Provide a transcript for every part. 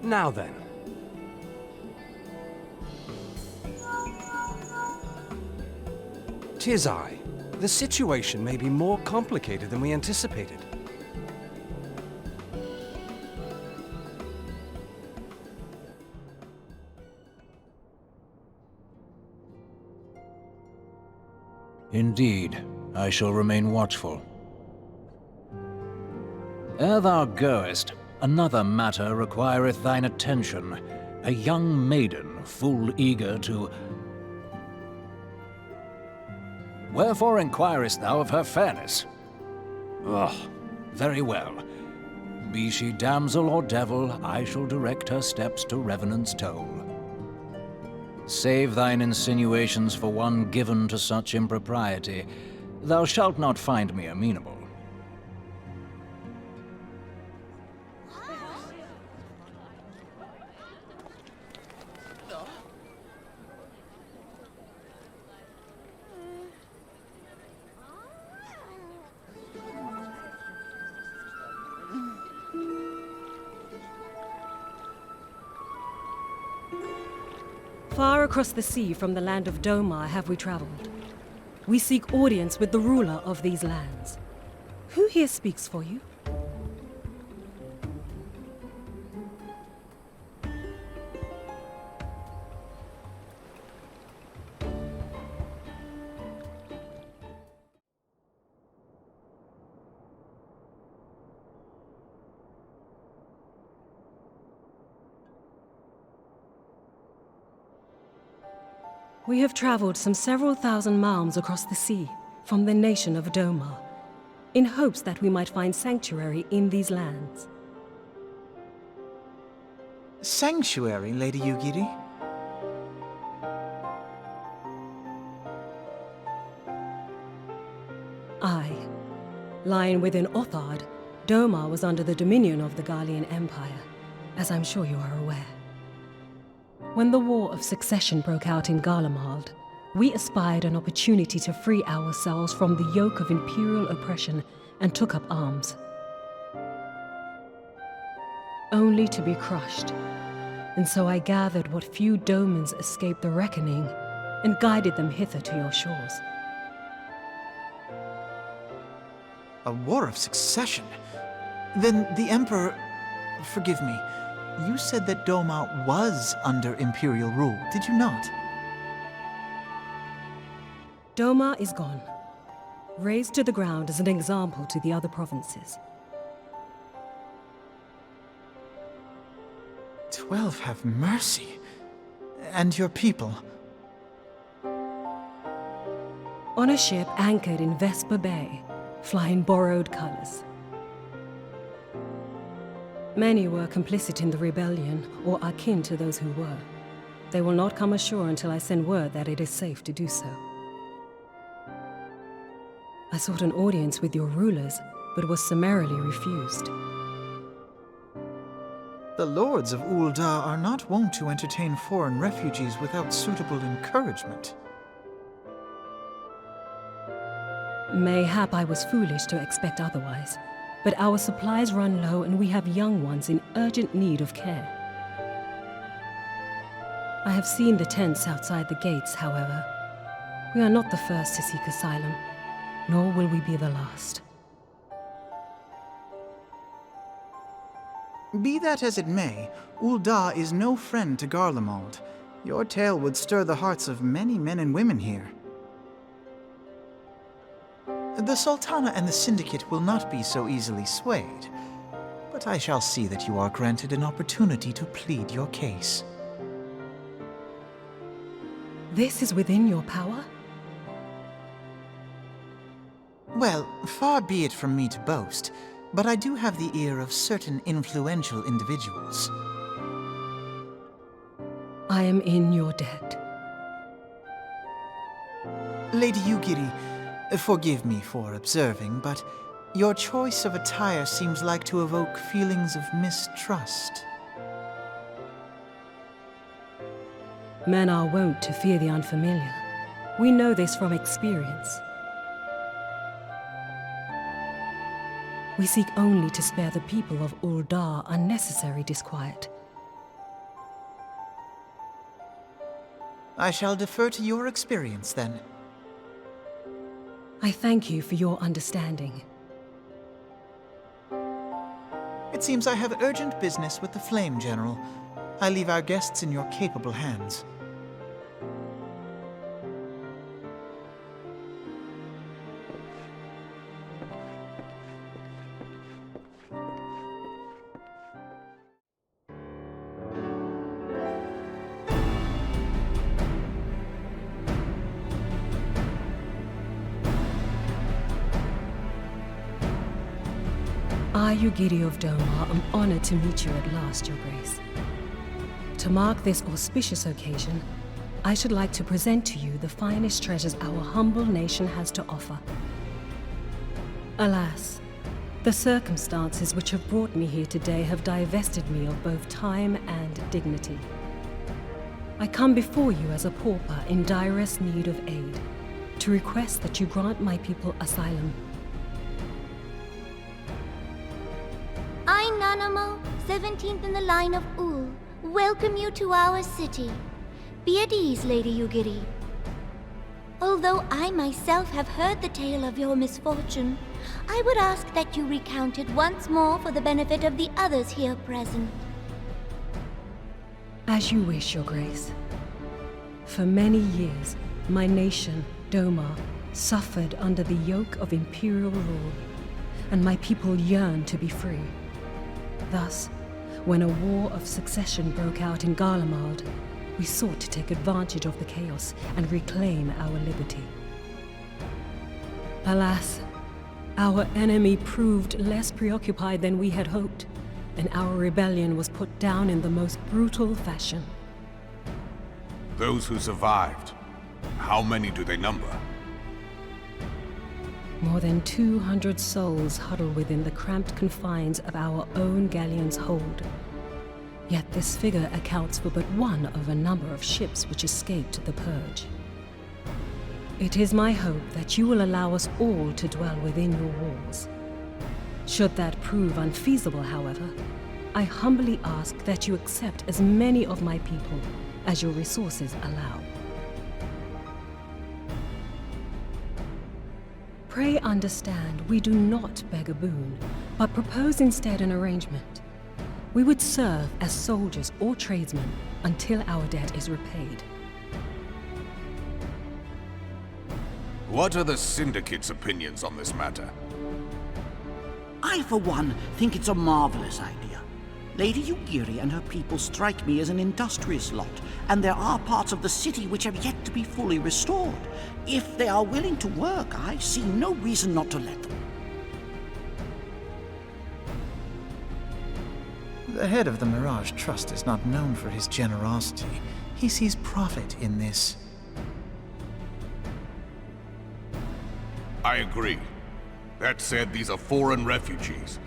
Now then. Tis I. The situation may be more complicated than we anticipated. Indeed, I shall remain watchful. Ere thou goest, another matter requireth thine attention. A young maiden, full eager to... Wherefore inquirest thou of her fairness? Very well. Be she damsel or devil, I shall direct her steps to Revenant's toll. Save thine insinuations for one given to such impropriety. Thou shalt not find me amenable. Far across the sea from the land of Domar have we traveled. We seek audience with the ruler of these lands. Who here speaks for you? We have traveled some several thousand miles across the sea from the nation of Domar, in hopes that we might find sanctuary in these lands. Sanctuary, Lady Yugiri? Aye. Lying within Othard, Domar was under the dominion of the Garlean Empire, as I'm sure you are aware. When the War of Succession broke out in Garlemald, we espied an opportunity to free ourselves from the yoke of imperial oppression and took up arms. Only to be crushed. And so I gathered what few Domans escaped the reckoning and guided them hither to your shores. A War of Succession? Then the Emperor... Forgive me. You said that Domar was under Imperial rule, did you not? Domar is gone, razed to the ground as an example to the other provinces. 12 have mercy. And your people? On a ship anchored in Vesper Bay, flying borrowed colors. Many were complicit in the rebellion, or akin to those who were. They will not come ashore until I send word that it is safe to do so. I sought an audience with your rulers, but was summarily refused. The lords of Uldar are not wont to entertain foreign refugees without suitable encouragement. Mayhap I was foolish to expect otherwise. But our supplies run low and we have young ones in urgent need of care. I have seen the tents outside the gates, however. We are not the first to seek asylum, nor will we be the last. Be that as it may, Uldar is no friend to Garlemald. Your tale would stir the hearts of many men and women here. The Sultana and the Syndicate will not be so easily swayed, but I shall see that you are granted an opportunity to plead your case. This is within your power? Well, far be it from me to boast, but I do have the ear of certain influential individuals. I am in your debt. Lady Yugiri, forgive me for observing, but your choice of attire seems like to evoke feelings of mistrust. Men are wont to fear the unfamiliar. We know this from experience. We seek only to spare the people of Uldar unnecessary disquiet. I shall defer to your experience, then. I thank you for your understanding. It seems I have urgent business with the Flame General. I leave our guests in your capable hands. I, Ugiri of Domar, am honored to meet you at last, Your Grace. To mark this auspicious occasion, I should like to present to you the finest treasures our humble nation has to offer. Alas, the circumstances which have brought me here today have divested me of both time and dignity. I come before you as a pauper in direst need of aid, to request that you grant my people asylum. I, Nanamo, 17th in the line of Ul, welcome you to our city. Be at ease, Lady Ugiri. Although I myself have heard the tale of your misfortune, I would ask that you recount it once more for the benefit of the others here present. As you wish, Your Grace. For many years, my nation, Domar, suffered under the yoke of imperial rule, and my people yearned to be free. Thus, when a war of succession broke out in Garlemald, we sought to take advantage of the chaos and reclaim our liberty. Alas, our enemy proved less preoccupied than we had hoped, and our rebellion was put down in the most brutal fashion. Those who survived, how many do they number? More than 200 souls huddle within the cramped confines of our own galleon's hold. Yet this figure accounts for but one of a number of ships which escaped the Purge. It is my hope that you will allow us all to dwell within your walls. Should that prove unfeasible, however, I humbly ask that you accept as many of my people as your resources allow. Pray understand, we do not beg a boon, but propose instead an arrangement. We would serve as soldiers or tradesmen until our debt is repaid. What are the Syndicate's opinions on this matter? I, for one, think it's a marvelous idea. Lady Ugiri and her people strike me as an industrious lot, and there are parts of the city which have yet to be fully restored. If they are willing to work, I see no reason not to let them. The head of the Mirage Trust is not known for his generosity. He sees profit in this. I agree. That said, these are foreign refugees.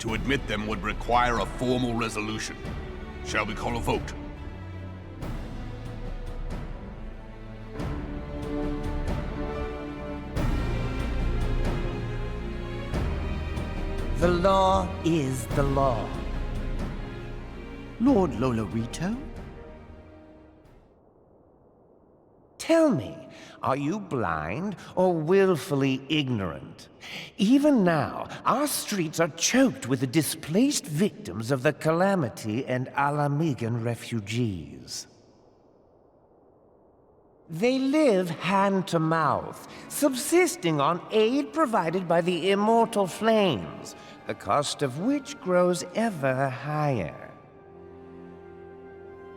To admit them would require a formal resolution. Shall we call a vote? The law is the law. Lord Lolorito? Tell me, are you blind or willfully ignorant? Even now, our streets are choked with the displaced victims of the Calamity and Alamigan refugees. They live hand to mouth, subsisting on aid provided by the immortal flames, the cost of which grows ever higher.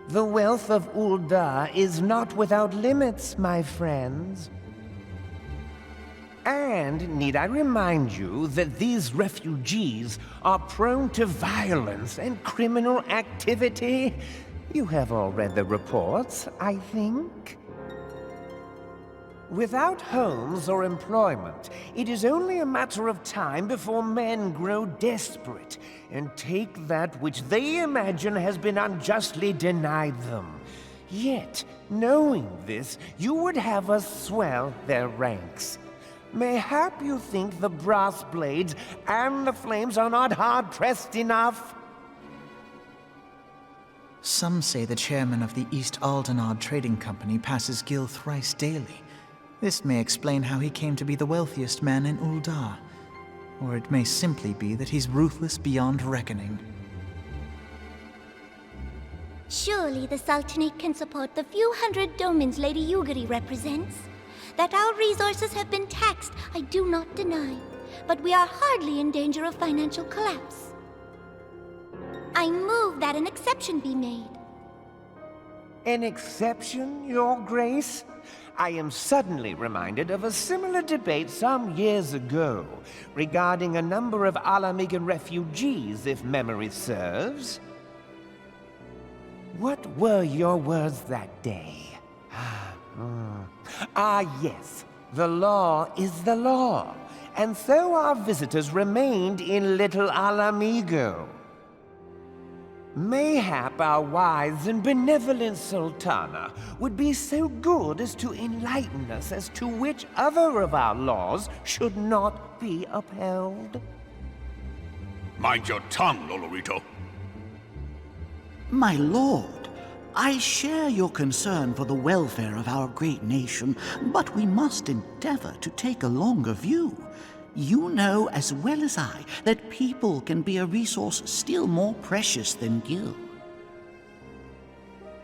The wealth of Ul'dah is not without limits, my friends. And need I remind you that these refugees are prone to violence and criminal activity? You have all read the reports, I think. Without homes or employment, it is only a matter of time before men grow desperate and take that which they imagine has been unjustly denied them. Yet, knowing this, you would have us swell their ranks. Mayhap you think the brass blades and the flames are not hard-pressed enough? Some say the chairman of the East Aldenard Trading Company passes Gil thrice daily. This may explain how he came to be the wealthiest man in Ul'dah. Or it may simply be that he's ruthless beyond reckoning. Surely the Sultanate can support the few hundred domins Lady Yugiri represents. That our resources have been taxed, I do not deny. But we are hardly in danger of financial collapse. I move that an exception be made. An exception, Your Grace? I am suddenly reminded of a similar debate some years ago regarding a number of Alamigan refugees, if memory serves. What were your words that day? Yes. The law is the law. And so our visitors remained in Little Alamigo. Mayhap our wise and benevolent Sultana would be so good as to enlighten us as to which other of our laws should not be upheld. Mind your tongue, Lolorito. My lord, I share your concern for the welfare of our great nation, but we must endeavor to take a longer view. You know as well as I that people can be a resource still more precious than Gil.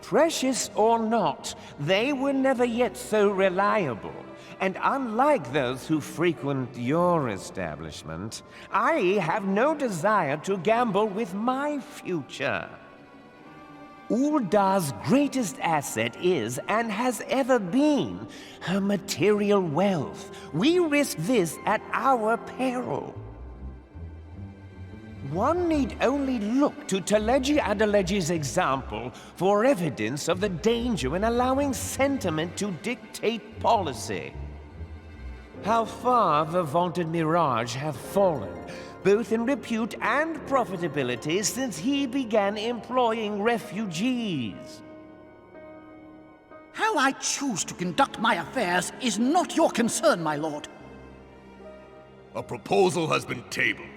Precious or not, they were never yet so reliable. And unlike those who frequent your establishment, I have no desire to gamble with my future. Uldah's greatest asset is, and has ever been, her material wealth. We risk this at our peril. One need only look to Teleji Adeleji's example for evidence of the danger in allowing sentiment to dictate policy. How far the vaunted Mirage have fallen, both in repute and profitability, since he began employing refugees. How I choose to conduct my affairs is not your concern, my lord. A proposal has been tabled.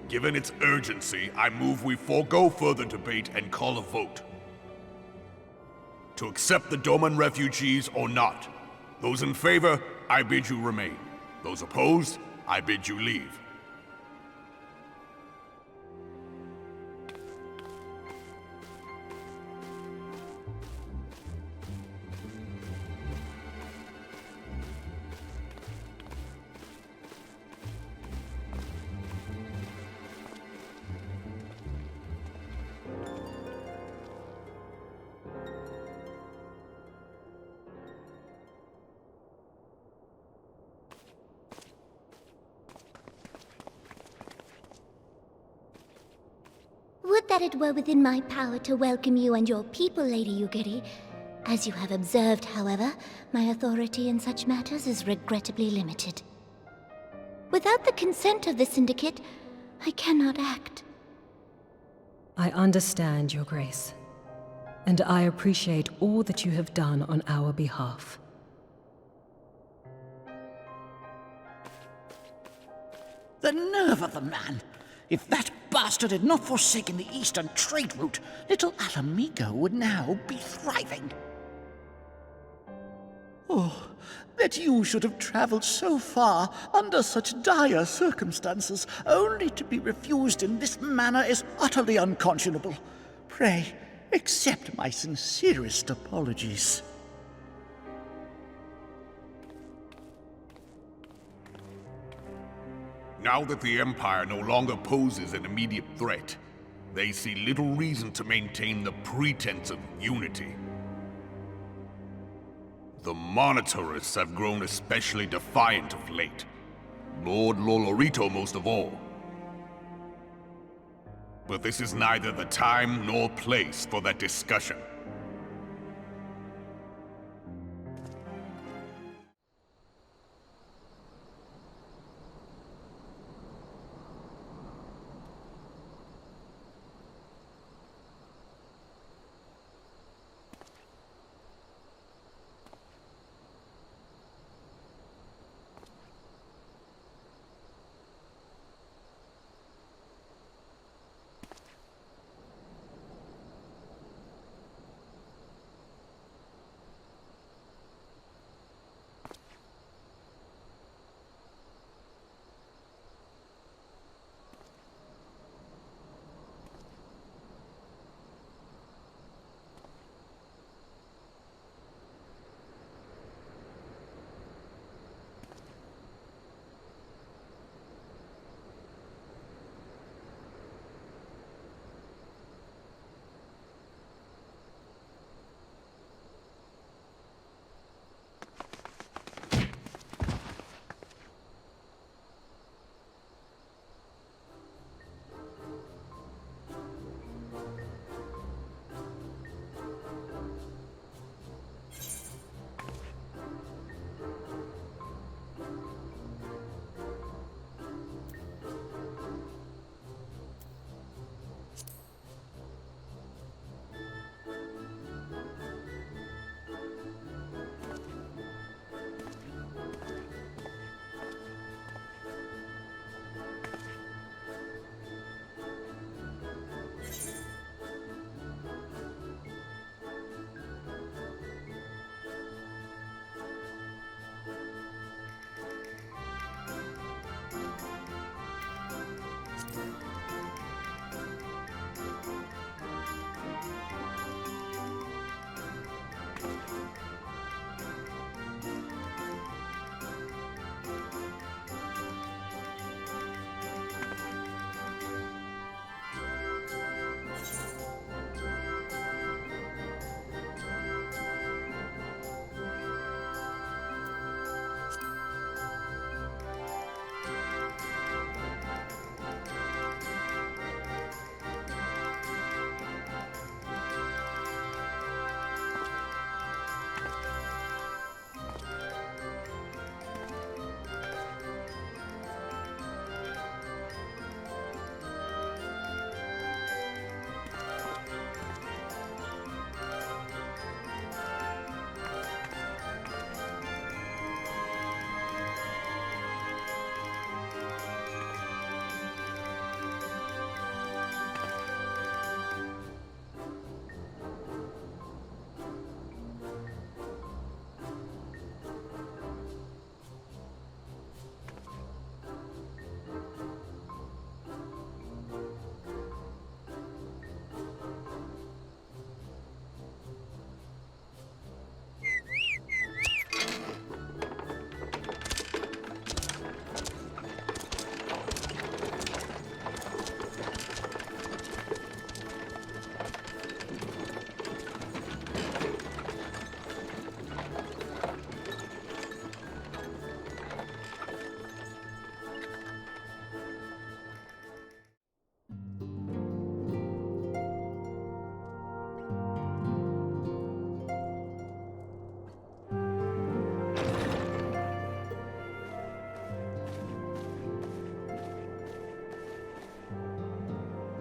Given its urgency, I move we forego further debate and call a vote. To accept the Doman refugees or not. Those in favor, I bid you remain. Those opposed, I bid you leave. Would that it were within my power to welcome you and your people, Lady Yugiri. As you have observed, however, my authority in such matters is regrettably limited. Without the consent of the Syndicate, I cannot act. I understand, Your Grace, and I appreciate all that you have done on our behalf. The nerve of the man! If that bastard had not forsaken the eastern trade route, Little Alamigo would now be thriving. Oh, that you should have traveled so far under such dire circumstances, only to be refused in this manner is utterly unconscionable. Pray, accept my sincerest apologies. Now that the Empire no longer poses an immediate threat, they see little reason to maintain the pretense of unity. The Monitorists have grown especially defiant of late. Lord Lolorito most of all. But this is neither the time nor place for that discussion.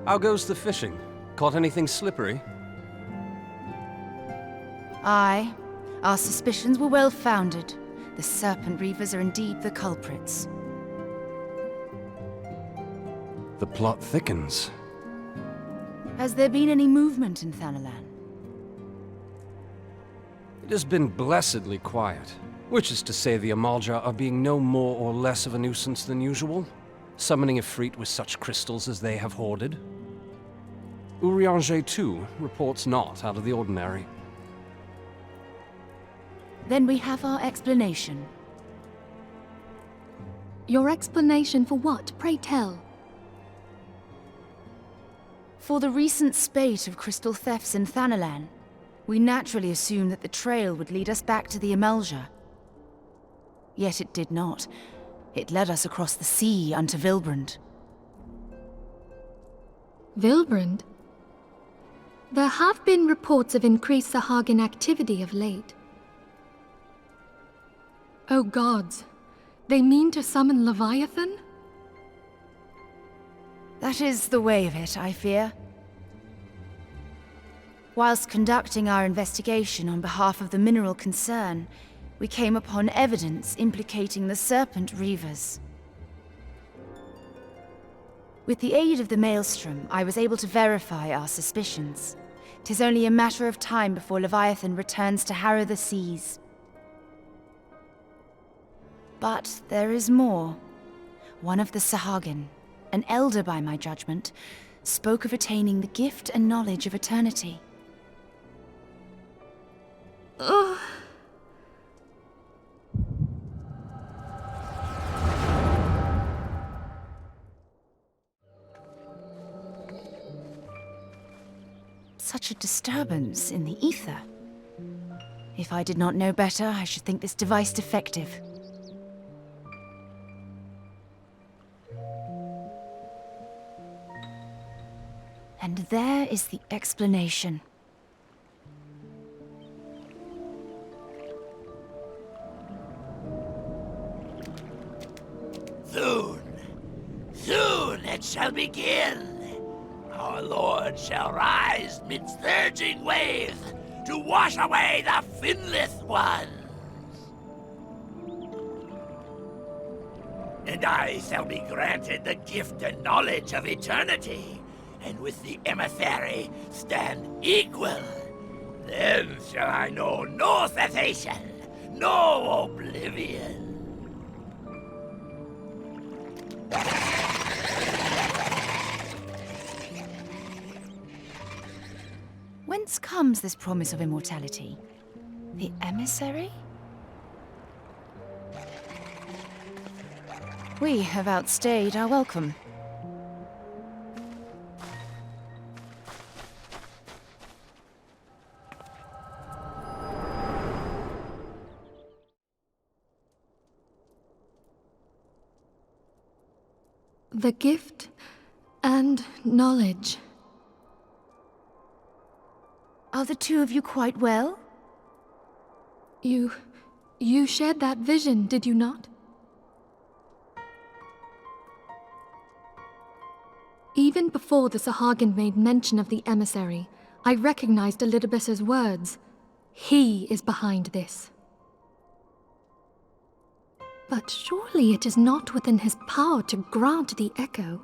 How goes the fishing? Caught anything slippery? Aye. Our suspicions were well founded. The Serpent Reavers are indeed the culprits. The plot thickens. Has there been any movement in Thanalan? It has been blessedly quiet, which is to say the Amalja are being no more or less of a nuisance than usual, summoning Ifrit with such crystals as they have hoarded. Urianger, too, reports not out of the ordinary. Then we have our explanation. Your explanation for what, pray tell? For the recent spate of crystal thefts in Thanalan, we naturally assumed that the trail would lead us back to the Amalja. Yet it did not. It led us across the sea unto Vilbrand. Vilbrand? There have been reports of increased Sahagin activity of late. Oh gods, they mean to summon Leviathan? That is the way of it, I fear. Whilst conducting our investigation on behalf of the mineral concern, we came upon evidence implicating the Serpent Reavers. With the aid of the Maelstrom, I was able to verify our suspicions. 'Tis only a matter of time before Leviathan returns to harrow the seas. But there is more. One of the Sahagin, an elder by my judgment, spoke of attaining the gift and knowledge of eternity. Ugh. Such a disturbance in the ether. If I did not know better, I should think this device defective. And there is the explanation. Soon it shall begin. Our Lord shall rise midst surging waves to wash away the finless ones. And I shall be granted the gift and knowledge of eternity, and with the emissary stand equal. Then shall I know no cessation, no oblivion. Whence comes this promise of immortality? The emissary? We have outstayed our welcome. The gift and knowledge. Are the two of you quite well? You shared that vision, did you not? Even before the Sahagin made mention of the emissary, I recognized Elidibus's words. He is behind this. But surely it is not within his power to grant the echo.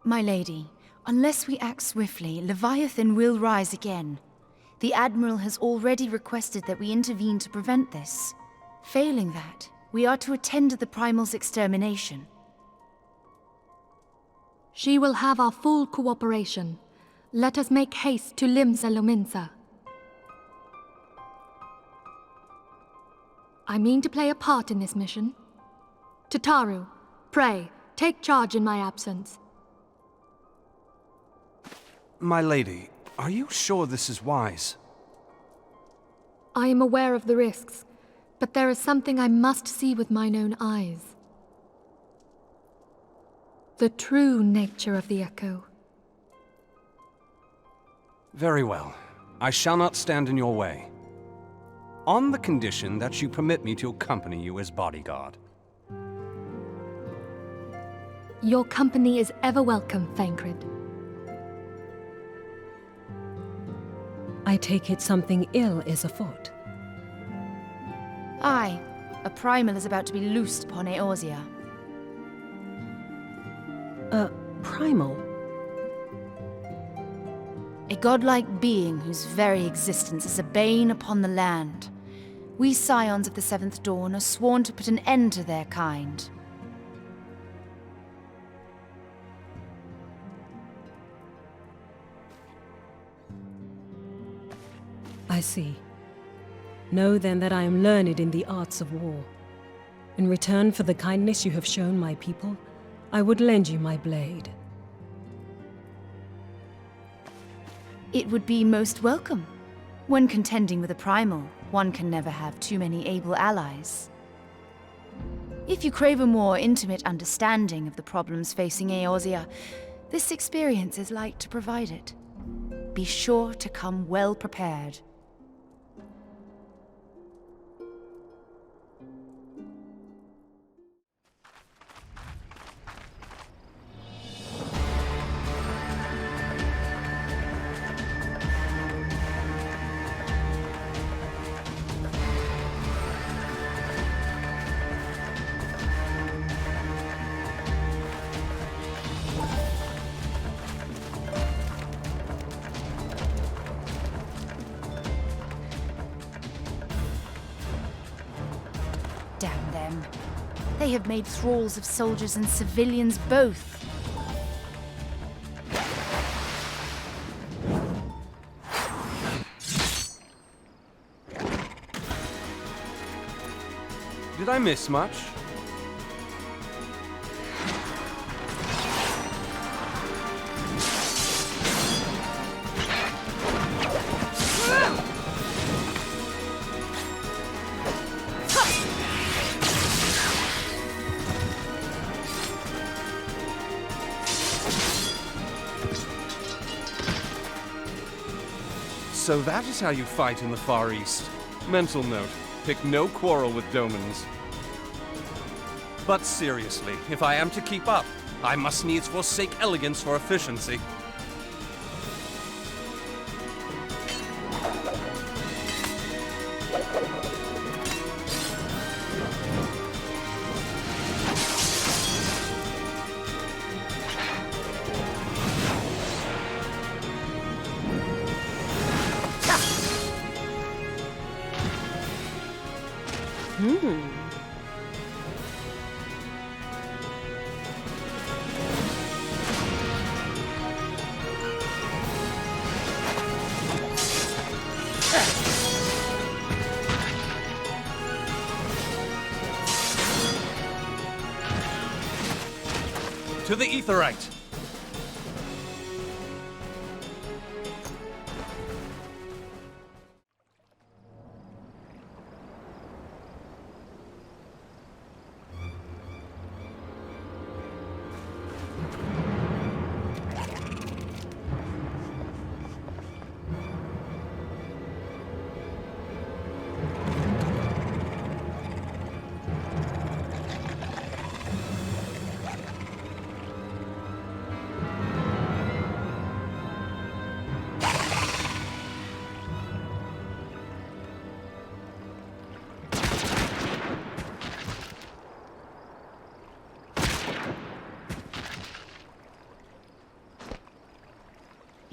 My lady, unless we act swiftly, Leviathan will rise again. The Admiral has already requested that we intervene to prevent this. Failing that, we are to attend to the primal's extermination. She will have our full cooperation. Let us make haste to Limsa Lominsa. I mean to play a part in this mission. Tataru, pray, take charge in my absence. My lady, are you sure this is wise? I am aware of the risks, but there is something I must see with mine own eyes. The true nature of the echo. Very well. I shall not stand in your way. On the condition that you permit me to accompany you as bodyguard. Your company is ever welcome, Thancred. I take it something ill is afoot. Aye, a primal is about to be loosed upon Eorzea. A primal? A godlike being whose very existence is a bane upon the land. We scions of the Seventh Dawn are sworn to put an end to their kind. I see. Know then that I am learned in the arts of war. In return for the kindness you have shown my people, I would lend you my blade. It would be most welcome. When contending with a primal, one can never have too many able allies. If you crave a more intimate understanding of the problems facing Eorzea, this experience is like to provide it. Be sure to come well prepared. Damn them. They have made thralls of soldiers and civilians both. Did I miss much? So that is how you fight in the Far East. Mental note, pick no quarrel with Domans. But seriously, if I am to keep up, I must needs forsake elegance for efficiency. To the Aetheryte!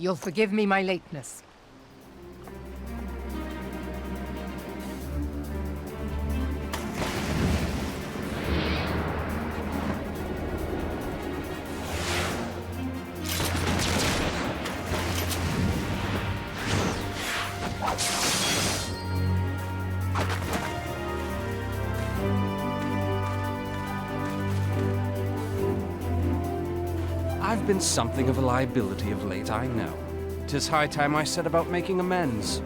You'll forgive me my lateness. I've been something of a liability of late, I know. 'Tis high time I set about making amends.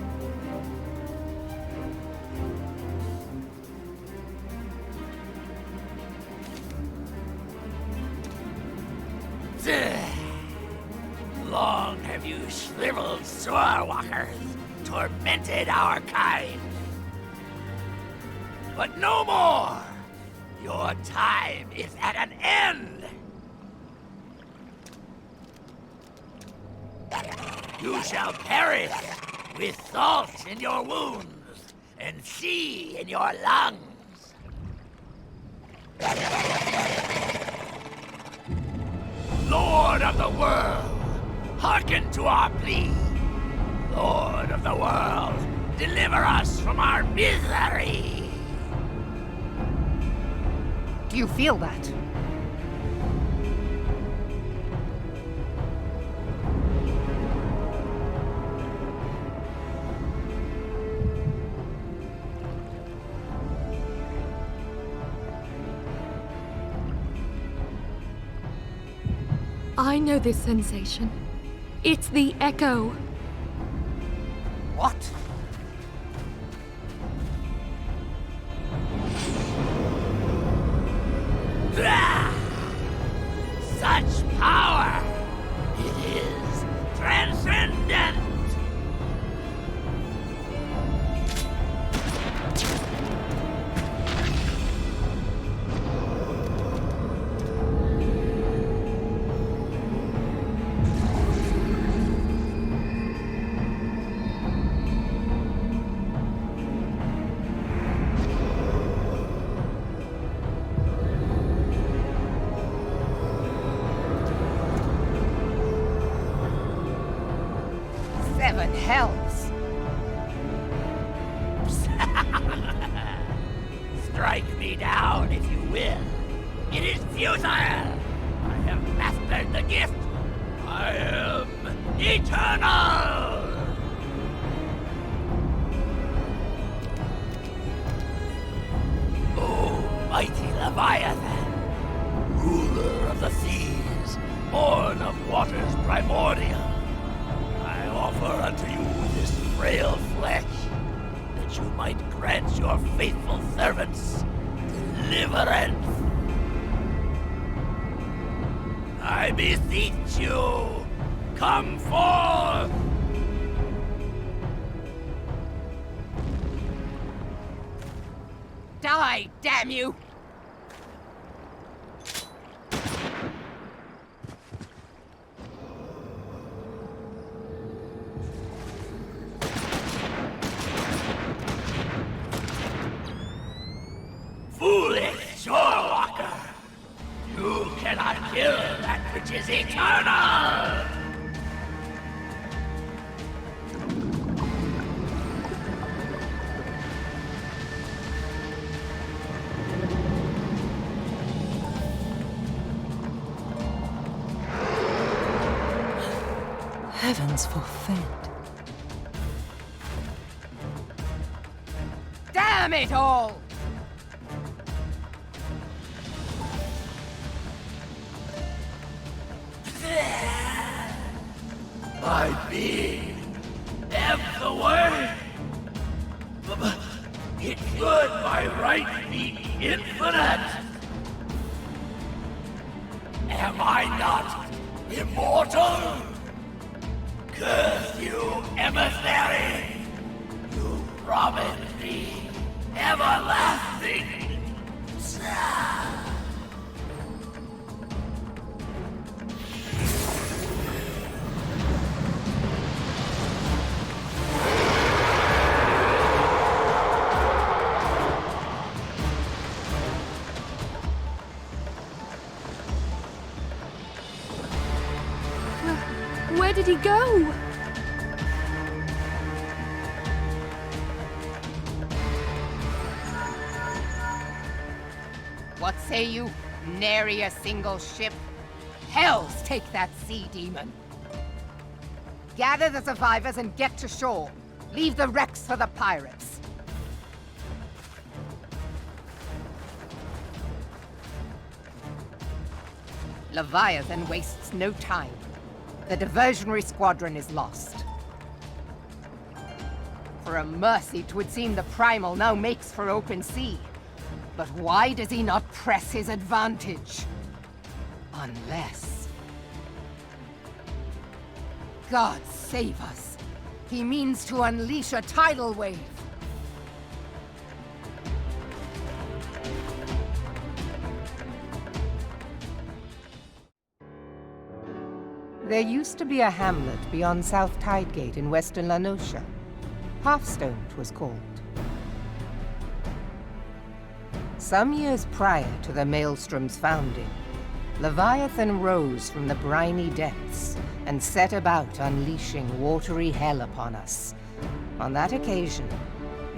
Long have you shriveled Sorewalkers, tormented our kind. But no more! Your time is at an end! You shall perish with salt in your wounds and sea in your lungs. Lord of the world, hearken to our plea. Lord of the world, deliver us from our misery. Do you feel that? I know this sensation. It's the echo. What? Such power! It is transcendent! Seven hells. Strike me down if you will. It is futile! I have mastered the gift. I am eternal! O mighty Leviathan, ruler of the seas, born of waters primordial, I offer unto you this frail flesh, that you might grant your faithful servants deliverance. I beseech you, come forth! Die, damn you! Foolish shorewalker! You cannot kill that which is eternal! Heavens forfend. Damn it all! My being ebbs away. It should by right be infinite. Am I not immortal? Curse you, emissary! You promised me everlasting. Where did he go? What say you? Nary a single ship? Hells take that sea demon! Gather the survivors and get to shore. Leave the wrecks for the pirates. Leviathan wastes no time. The diversionary squadron is lost. For a mercy, 'twould seem the primal now makes for open sea. But why does he not press his advantage? Unless... God save us. He means to unleash a tidal wave. There used to be a hamlet beyond South Tidegate in western Lanosha. Hearthstone, 'twas called. Some years prior to the Maelstrom's founding, Leviathan rose from the briny depths and set about unleashing watery hell upon us. On that occasion,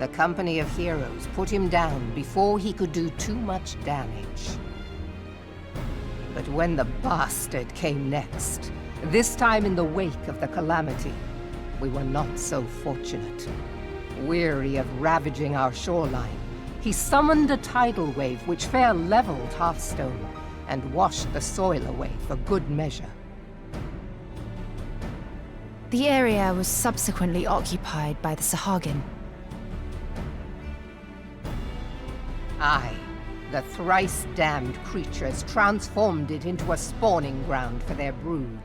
the Company of Heroes put him down before he could do too much damage. But when the bastard came next, this time in the wake of the calamity, we were not so fortunate. Weary of ravaging our shoreline, he summoned a tidal wave which fair leveled Hearthstone and washed the soil away for good measure. The area was subsequently occupied by the Sahagin. Aye, the thrice-damned creatures transformed it into a spawning ground for their brood.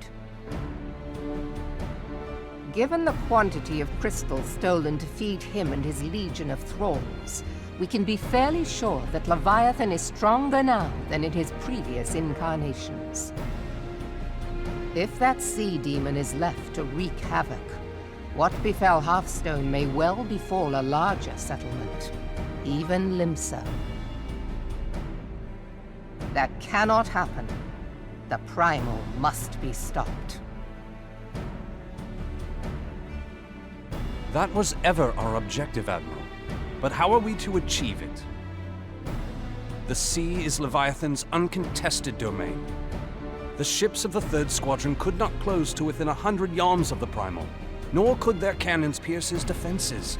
Given the quantity of crystals stolen to feed him and his legion of thralls, we can be fairly sure that Leviathan is stronger now than in his previous incarnations. If that sea demon is left to wreak havoc, what befell Hearthstone may well befall a larger settlement, even Limsa. That cannot happen. The primal must be stopped. That was ever our objective, Admiral. But how are we to achieve it? The sea is Leviathan's uncontested domain. The ships of the 3rd Squadron could not close to within 100 yards of the primal, nor could their cannons pierce his defenses.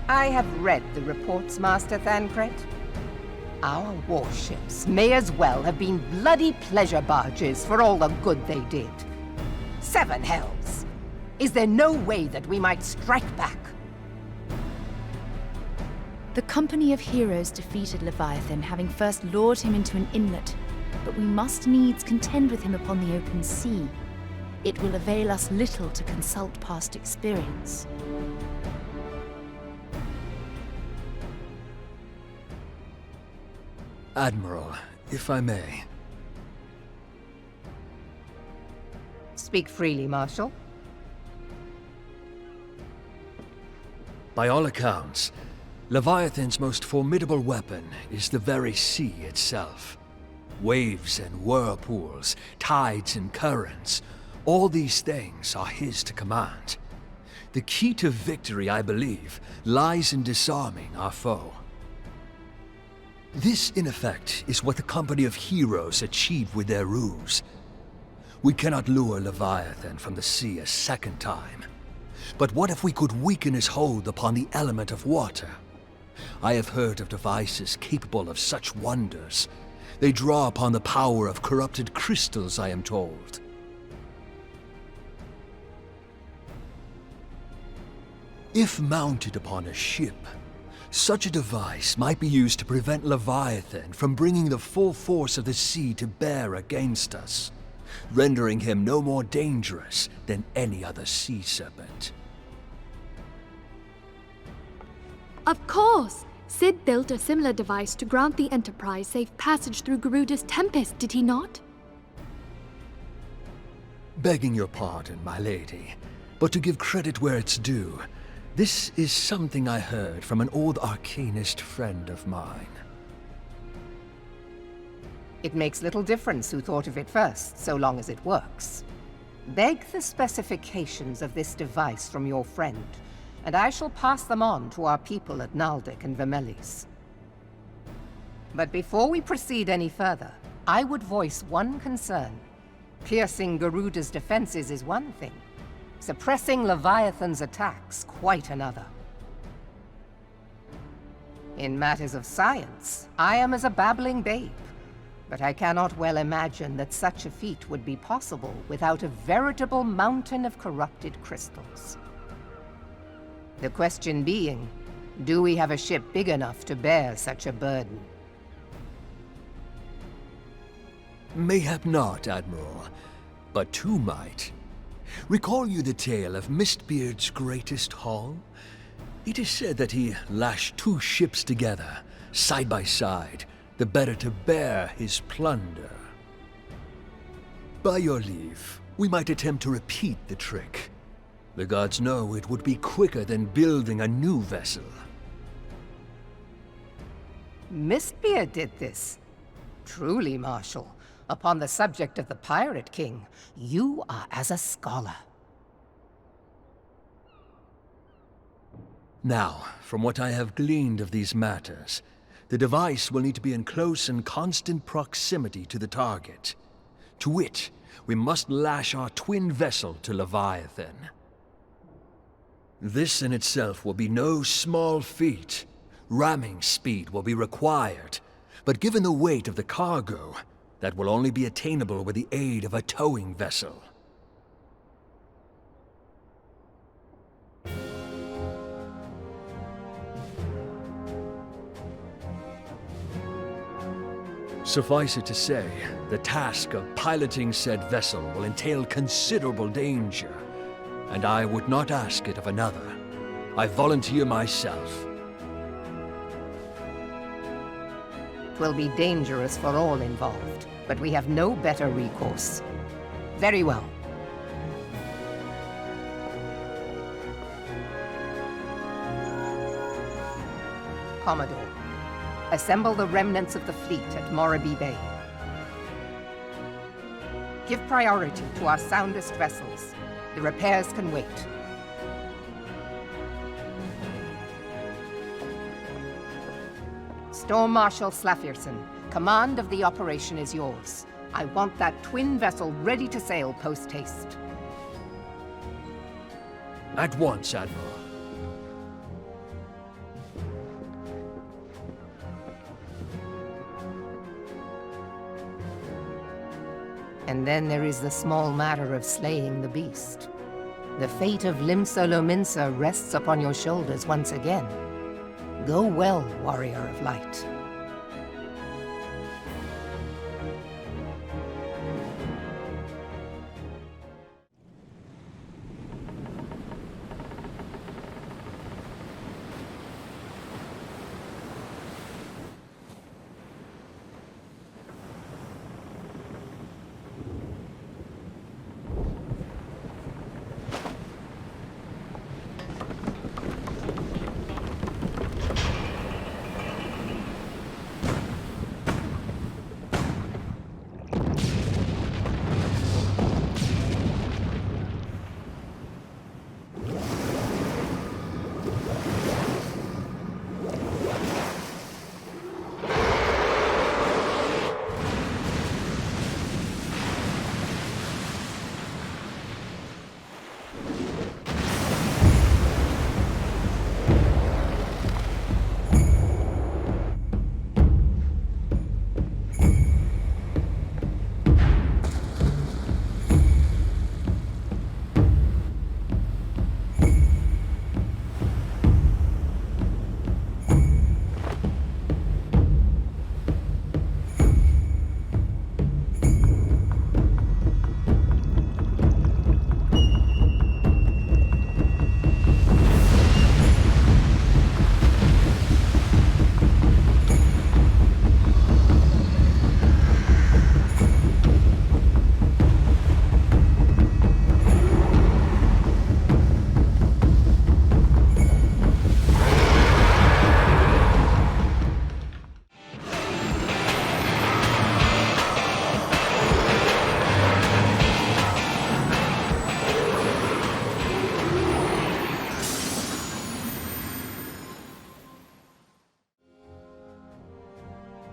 I have read the reports, Master Thancred. Our warships may as well have been bloody pleasure barges for all the good they did. 7 hells! Is there no way that we might strike back? The Company of Heroes defeated Leviathan, having first lured him into an inlet, but we must needs contend with him upon the open sea. It will avail us little to consult past experience. Admiral, if I may. Speak freely, Marshal. By all accounts, Leviathan's most formidable weapon is the very sea itself. Waves and whirlpools, tides and currents, all these things are his to command. The key to victory, I believe, lies in disarming our foe. This, in effect, is what the Company of Heroes achieved with their ruse. We cannot lure Leviathan from the sea a second time. But what if we could weaken his hold upon the element of water? I have heard of devices capable of such wonders. They draw upon the power of corrupted crystals, I am told. If mounted upon a ship, such a device might be used to prevent Leviathan from bringing the full force of the sea to bear against us, rendering him no more dangerous than any other sea serpent. Of course! Sid built a similar device to grant the Enterprise safe passage through Garuda's Tempest, did he not? Begging your pardon, my lady, but to give credit where it's due, this is something I heard from an old arcanist friend of mine. It makes little difference who thought of it first, so long as it works. Beg the specifications of this device from your friend, and I shall pass them on to our people at Naldic and Vermelis. But before we proceed any further, I would voice one concern. Piercing Garuda's defenses is one thing. Suppressing Leviathan's attacks, quite another. In matters of science, I am as a babbling babe, but I cannot well imagine that such a feat would be possible without a veritable mountain of corrupted crystals. The question being, do we have a ship big enough to bear such a burden? Mayhap not, Admiral, but two might. Recall you the tale of Mistbeard's greatest haul? It is said that he lashed 2 ships together, side by side, the better to bear his plunder. By your leave, we might attempt to repeat the trick. The gods know it would be quicker than building a new vessel. Mistbeard did this. Truly, Marshal, upon the subject of the Pirate King, you are as a scholar. Now, from what I have gleaned of these matters, the device will need to be in close and constant proximity to the target. To wit, we must lash our twin vessel to Leviathan. This in itself will be no small feat. Ramming speed will be required, but given the weight of the cargo, that will only be attainable with the aid of a towing vessel. Suffice it to say, the task of piloting said vessel will entail considerable danger, and I would not ask it of another. I volunteer myself. 'Twill be dangerous for all involved, but we have no better recourse. Very well. Commodore, assemble the remnants of the fleet at Morabee Bay. Give priority to our soundest vessels. The repairs can wait. Storm Marshal Slafierson, command of the operation is yours. I want that twin vessel ready to sail post-haste. At once, Admiral. And then there is the small matter of slaying the beast. The fate of Limsa Lominsa rests upon your shoulders once again. Go well, warrior of light.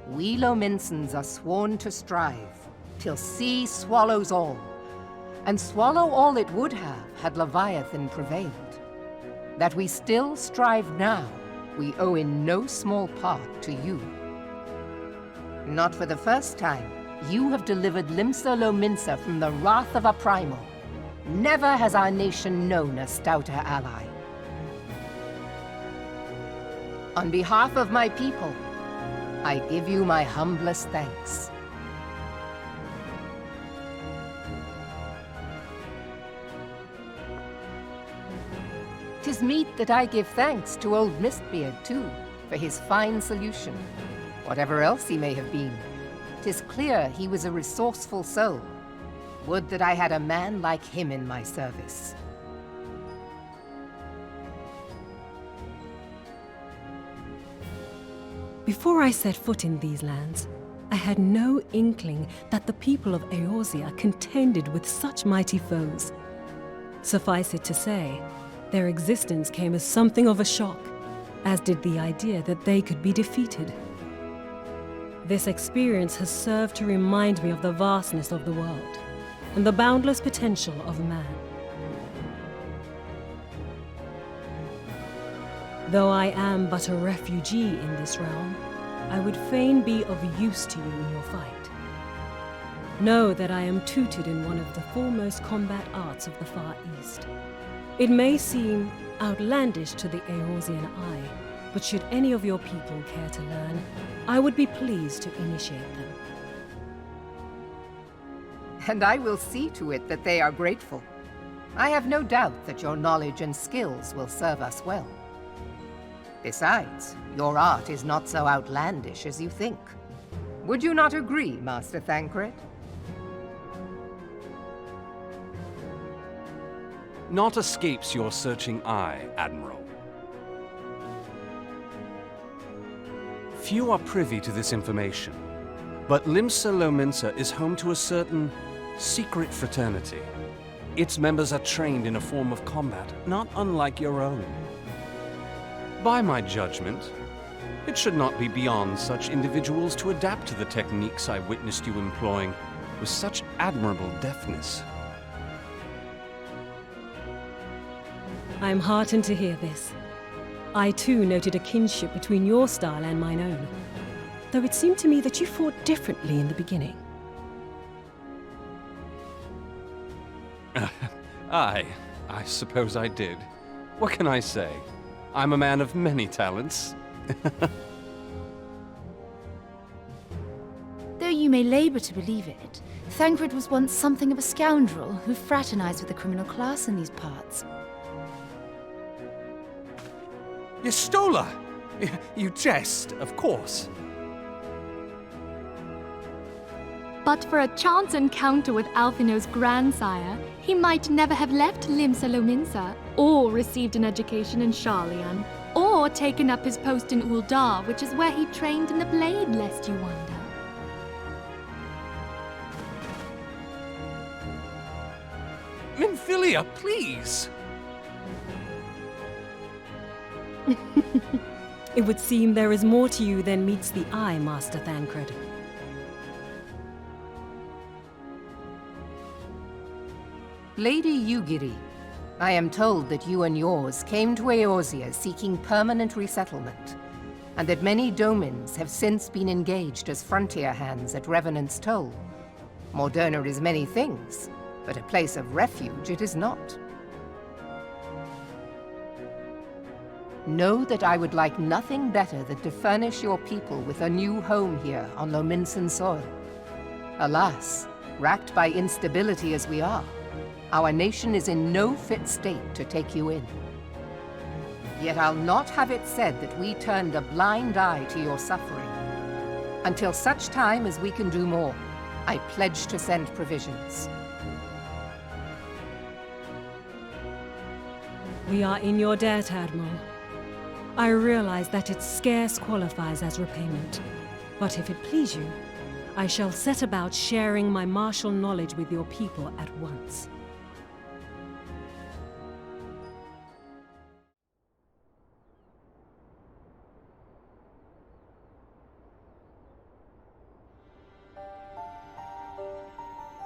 We Lominsans are sworn to strive, till sea swallows all. And swallow all it would have, had Leviathan prevailed. That we still strive now, we owe in no small part to you. Not for the first time, you have delivered Limsa Lominsa from the wrath of a primal. Never has our nation known a stouter ally. On behalf of my people, I give you my humblest thanks. 'Tis meet that I give thanks to old Mistbeard, too, for his fine solution. whatever else he may have been. 'Tis clear he was a resourceful soul. Would that I had a man like him in my service. Before I set foot in these lands, I had no inkling that the people of Eorzea contended with such mighty foes. Suffice it to say, their existence came as something of a shock, as did the idea that they could be defeated. This experience has served to remind me of the vastness of the world and the boundless potential of man. Though I am but a refugee in this realm, I would fain be of use to you in your fight. Know that I am tutored in one of the foremost combat arts of the Far East. It may seem outlandish to the Eorzean eye, but should any of your people care to learn, I would be pleased to initiate them. And I will see to it that they are grateful. I have no doubt that your knowledge and skills will serve us well. Besides, your art is not so outlandish as you think. Would you not agree, Master Thancred? Naught escapes your searching eye, Admiral. Few are privy to this information, but Limsa Lominsa is home to a certain secret fraternity. Its members are trained in a form of combat not unlike your own. By my judgment, it should not be beyond such individuals to adapt to the techniques I witnessed you employing with such admirable deftness. I am heartened to hear this. I too noted a kinship between your style and mine own, though it seemed to me that you fought differently in the beginning. I suppose I did. What can I say? I'm a man of many talents. Though you may labor to believe it, Thancred was once something of a scoundrel who fraternized with the criminal class in these parts. Yestola! You jest, of course. But for a chance encounter with Alphino's grandsire, he might never have left Limsa Lominsa, or received an education in Sharlayan, or taken up his post in Uldar, which is where he trained in the blade, lest you wonder. Minfilia, please! It would seem there is more to you than meets the eye, Master Thancred. Lady Yugiri, I am told that you and yours came to Eorzea seeking permanent resettlement, and that many domins have since been engaged as frontier hands at Revenant's Toll. Moderna is many things, but a place of refuge it is not. Know that I would like nothing better than to furnish your people with a new home here on Lominsan soil. Alas, racked by instability as we are, our nation is in no fit state to take you in. Yet I'll not have it said that we turned a blind eye to your suffering. Until such time as we can do more, I pledge to send provisions. We are in your debt, Admiral. I realize that it scarce qualifies as repayment, but if it please you, I shall set about sharing my martial knowledge with your people at once.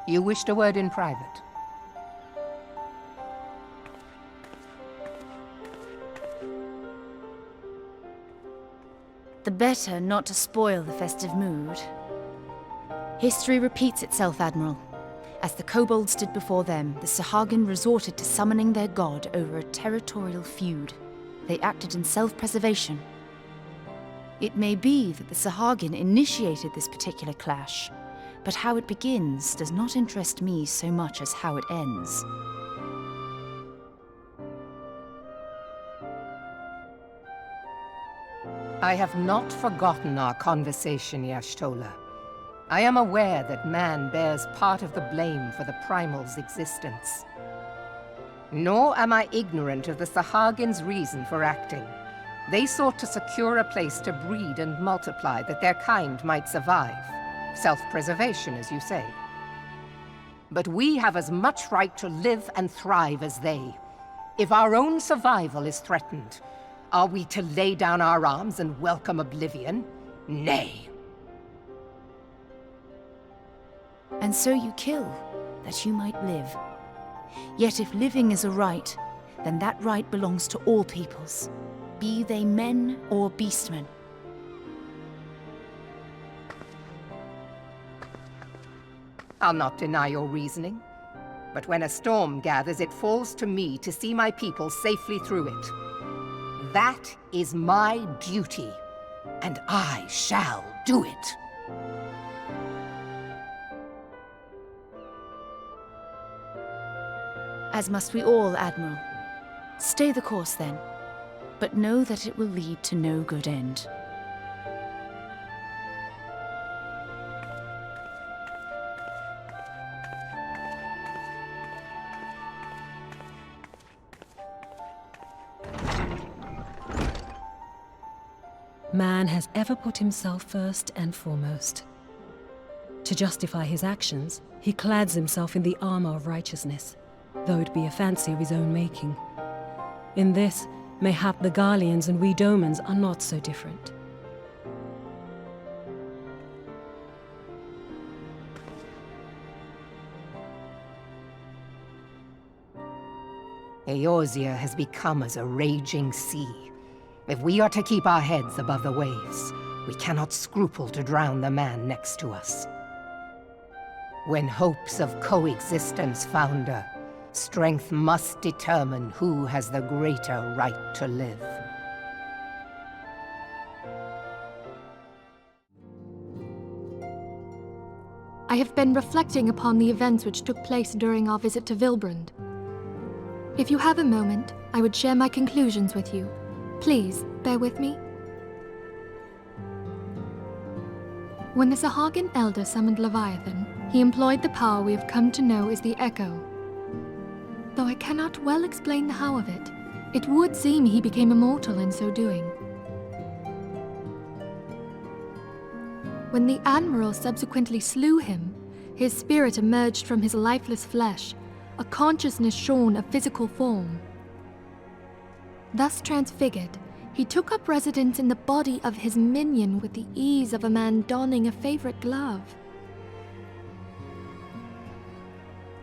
You wished a word in private. The better not to spoil the festive mood. History repeats itself, Admiral. As the kobolds did before them, the Sahagin resorted to summoning their god over a territorial feud. They acted in self-preservation. It may be that the Sahagin initiated this particular clash, but how it begins does not interest me so much as how it ends. I have not forgotten our conversation, Y'ashtola. I am aware that man bears part of the blame for the primals' existence. Nor am I ignorant of the Sahagins' reason for acting. They sought to secure a place to breed and multiply that their kind might survive. Self-preservation, as you say. But we have as much right to live and thrive as they. If our own survival is threatened, are we to lay down our arms and welcome oblivion? Nay. And so you kill, that you might live. Yet if living is a right, then that right belongs to all peoples, be they men or beastmen. I'll not deny your reasoning. But when a storm gathers, it falls to me to see my people safely through it. That is my duty, and I shall do it. As must we all, Admiral. Stay the course, then. But know that it will lead to no good end. Man has ever put himself first and foremost. To justify his actions, he clads himself in the armor of righteousness, though it be a fancy of his own making. In this, mayhap the Garleans and we Domans are not so different. Eorzea has become as a raging sea. If we are to keep our heads above the waves, we cannot scruple to drown the man next to us. When hopes of coexistence founder, strength must determine who has the greater right to live. I have been reflecting upon the events which took place during our visit to Vilbrand. If you have a moment, I would share my conclusions with you. Please, bear with me. When the Sahagin Elder summoned Leviathan, he employed the power we have come to know as the Echo. Though I cannot well explain the how of it, it would seem he became immortal in so doing. When the Admiral subsequently slew him, his spirit emerged from his lifeless flesh, a consciousness shorn of physical form. Thus transfigured, he took up residence in the body of his minion with the ease of a man donning a favorite glove.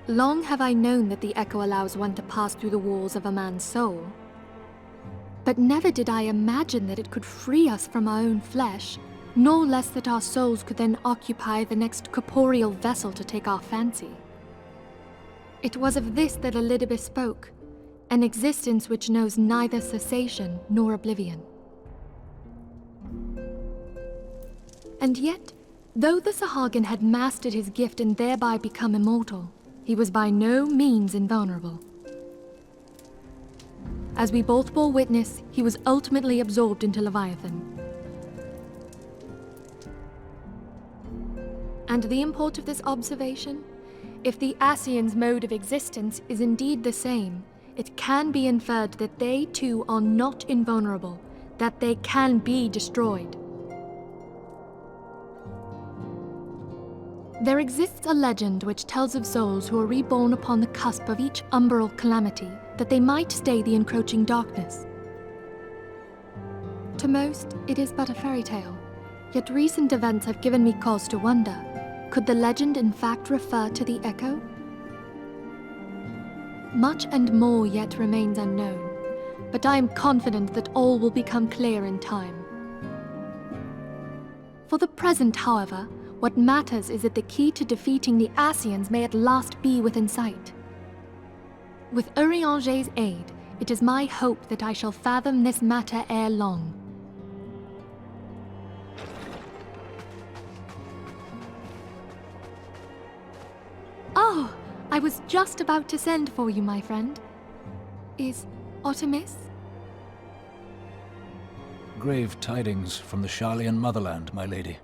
Long have I known that the Echo allows one to pass through the walls of a man's soul. But never did I imagine that it could free us from our own flesh, nor less that our souls could then occupy the next corporeal vessel to take our fancy. It was of this that Elidibus spoke, an existence which knows neither cessation nor oblivion. And yet, though the Sahagin had mastered his gift and thereby become immortal, he was by no means invulnerable. As we both bore witness, he was ultimately absorbed into Leviathan. And the import of this observation? If the Ascians' mode of existence is indeed the same, it can be inferred that they too are not invulnerable, that they can be destroyed. There exists a legend which tells of souls who are reborn upon the cusp of each umbral calamity, that they might stay the encroaching darkness. To most, it is but a fairy tale, yet recent events have given me cause to wonder, could the legend in fact refer to the Echo? Much and more yet remains unknown, but I am confident that all will become clear in time. For the present, however, what matters is that the key to defeating the Ascians may at last be within sight. With Urianger's aid, it is my hope that I shall fathom this matter ere long. Oh, I was just about to send for you, my friend. Is Artemis? Grave tidings from the Sharlayan motherland, my lady.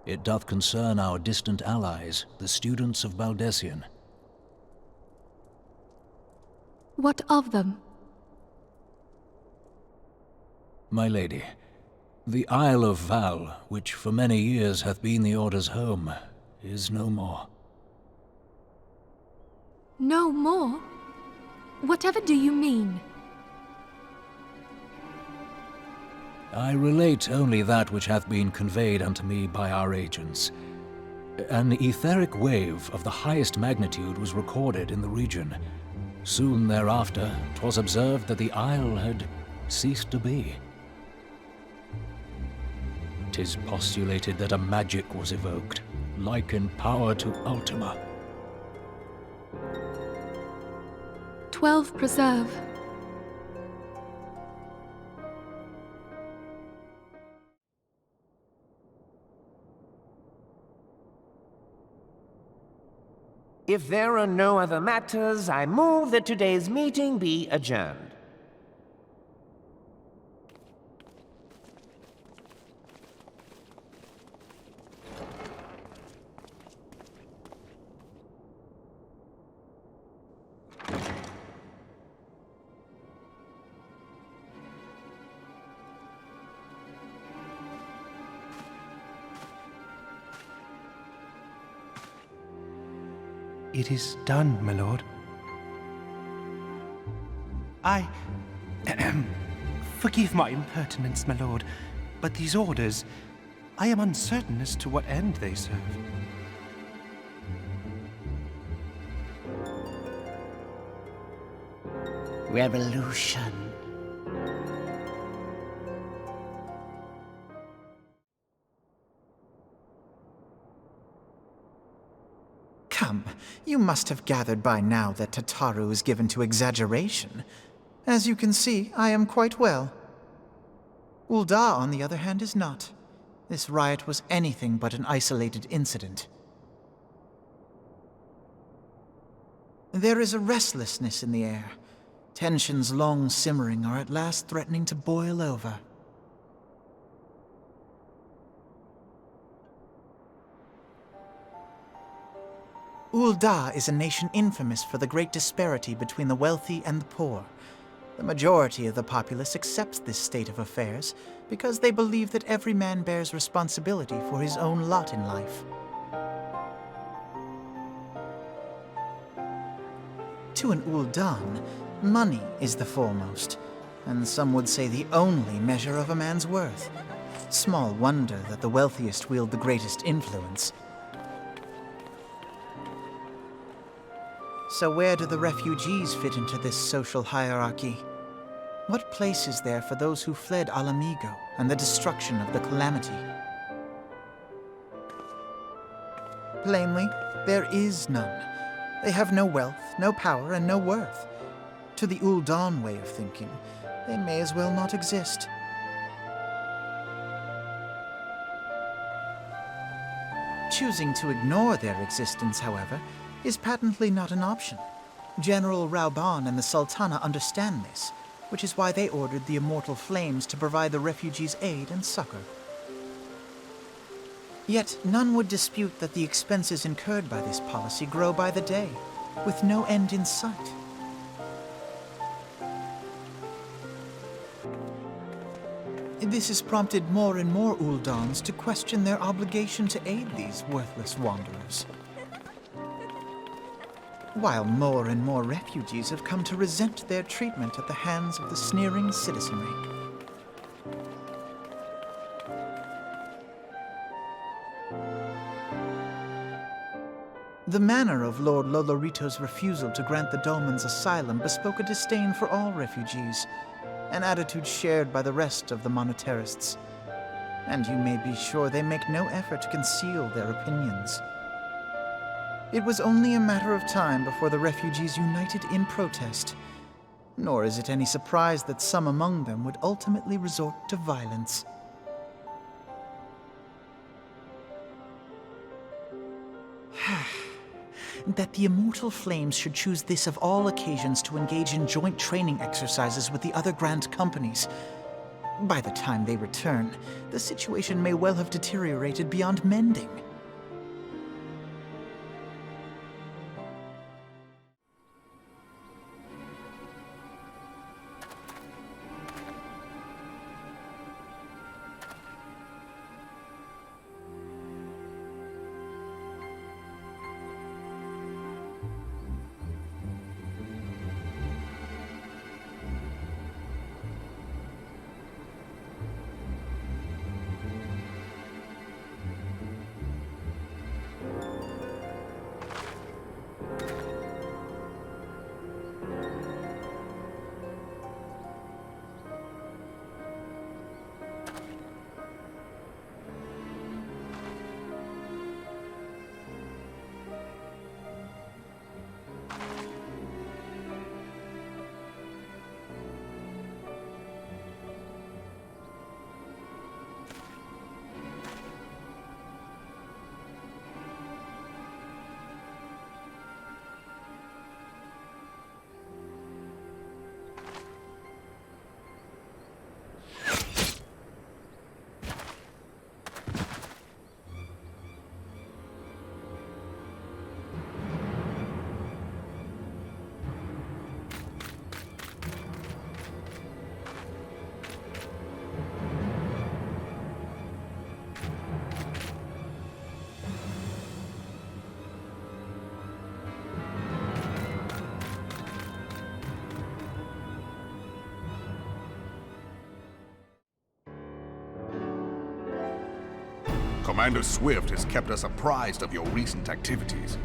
It doth concern our distant allies, the students of Baldessian. What of them? My lady, the Isle of Val, which for many years hath been the Order's home, is no more. No more? Whatever do you mean? I relate only that which hath been conveyed unto me by our agents. An etheric wave of the highest magnitude was recorded in the region. Soon thereafter, 'twas observed that the isle had ceased to be. 'Tis postulated that a magic was evoked, like in power to Ultima. 12 preserve. If there are no other matters, I move that today's meeting be adjourned. It is done, my lord. Forgive my impertinence, my lord, but these orders, I am uncertain as to what end they serve. Revolution. Come, you must have gathered by now that Tataru is given to exaggeration. As you can see, I am quite well. Ul'dah, on the other hand, is not. This riot was anything but an isolated incident. There is a restlessness in the air. Tensions long simmering are at last threatening to boil over. Ul'dah is a nation infamous for the great disparity between the wealthy and the poor. The majority of the populace accepts this state of affairs because they believe that every man bears responsibility for his own lot in life. To an Ul'dan, money is the foremost, and some would say the only measure of a man's worth. Small wonder that the wealthiest wield the greatest influence. So where do the refugees fit into this social hierarchy? What place is there for those who fled Alamigo and the destruction of the Calamity? Plainly, there is none. They have no wealth, no power, and no worth. To the Ul'dan way of thinking, they may as well not exist. Choosing to ignore their existence, however, is patently not an option. General Rauban and the Sultana understand this, which is why they ordered the Immortal Flames to provide the refugees aid and succor. Yet none would dispute that the expenses incurred by this policy grow by the day, with no end in sight. This has prompted more and more Ul'dans to question their obligation to aid these worthless wanderers. While more and more refugees have come to resent their treatment at the hands of the sneering citizenry. The manner of Lord Lolorito's refusal to grant the Dolmens asylum bespoke a disdain for all refugees, an attitude shared by the rest of the monetarists. And you may be sure they make no effort to conceal their opinions. It was only a matter of time before the refugees united in protest, nor is it any surprise that some among them would ultimately resort to violence. That the Immortal Flames should choose this of all occasions to engage in joint training exercises with the other Grand Companies. By the time they return, the situation may well have deteriorated beyond mending. Commander Swift has kept us apprised of your recent activities.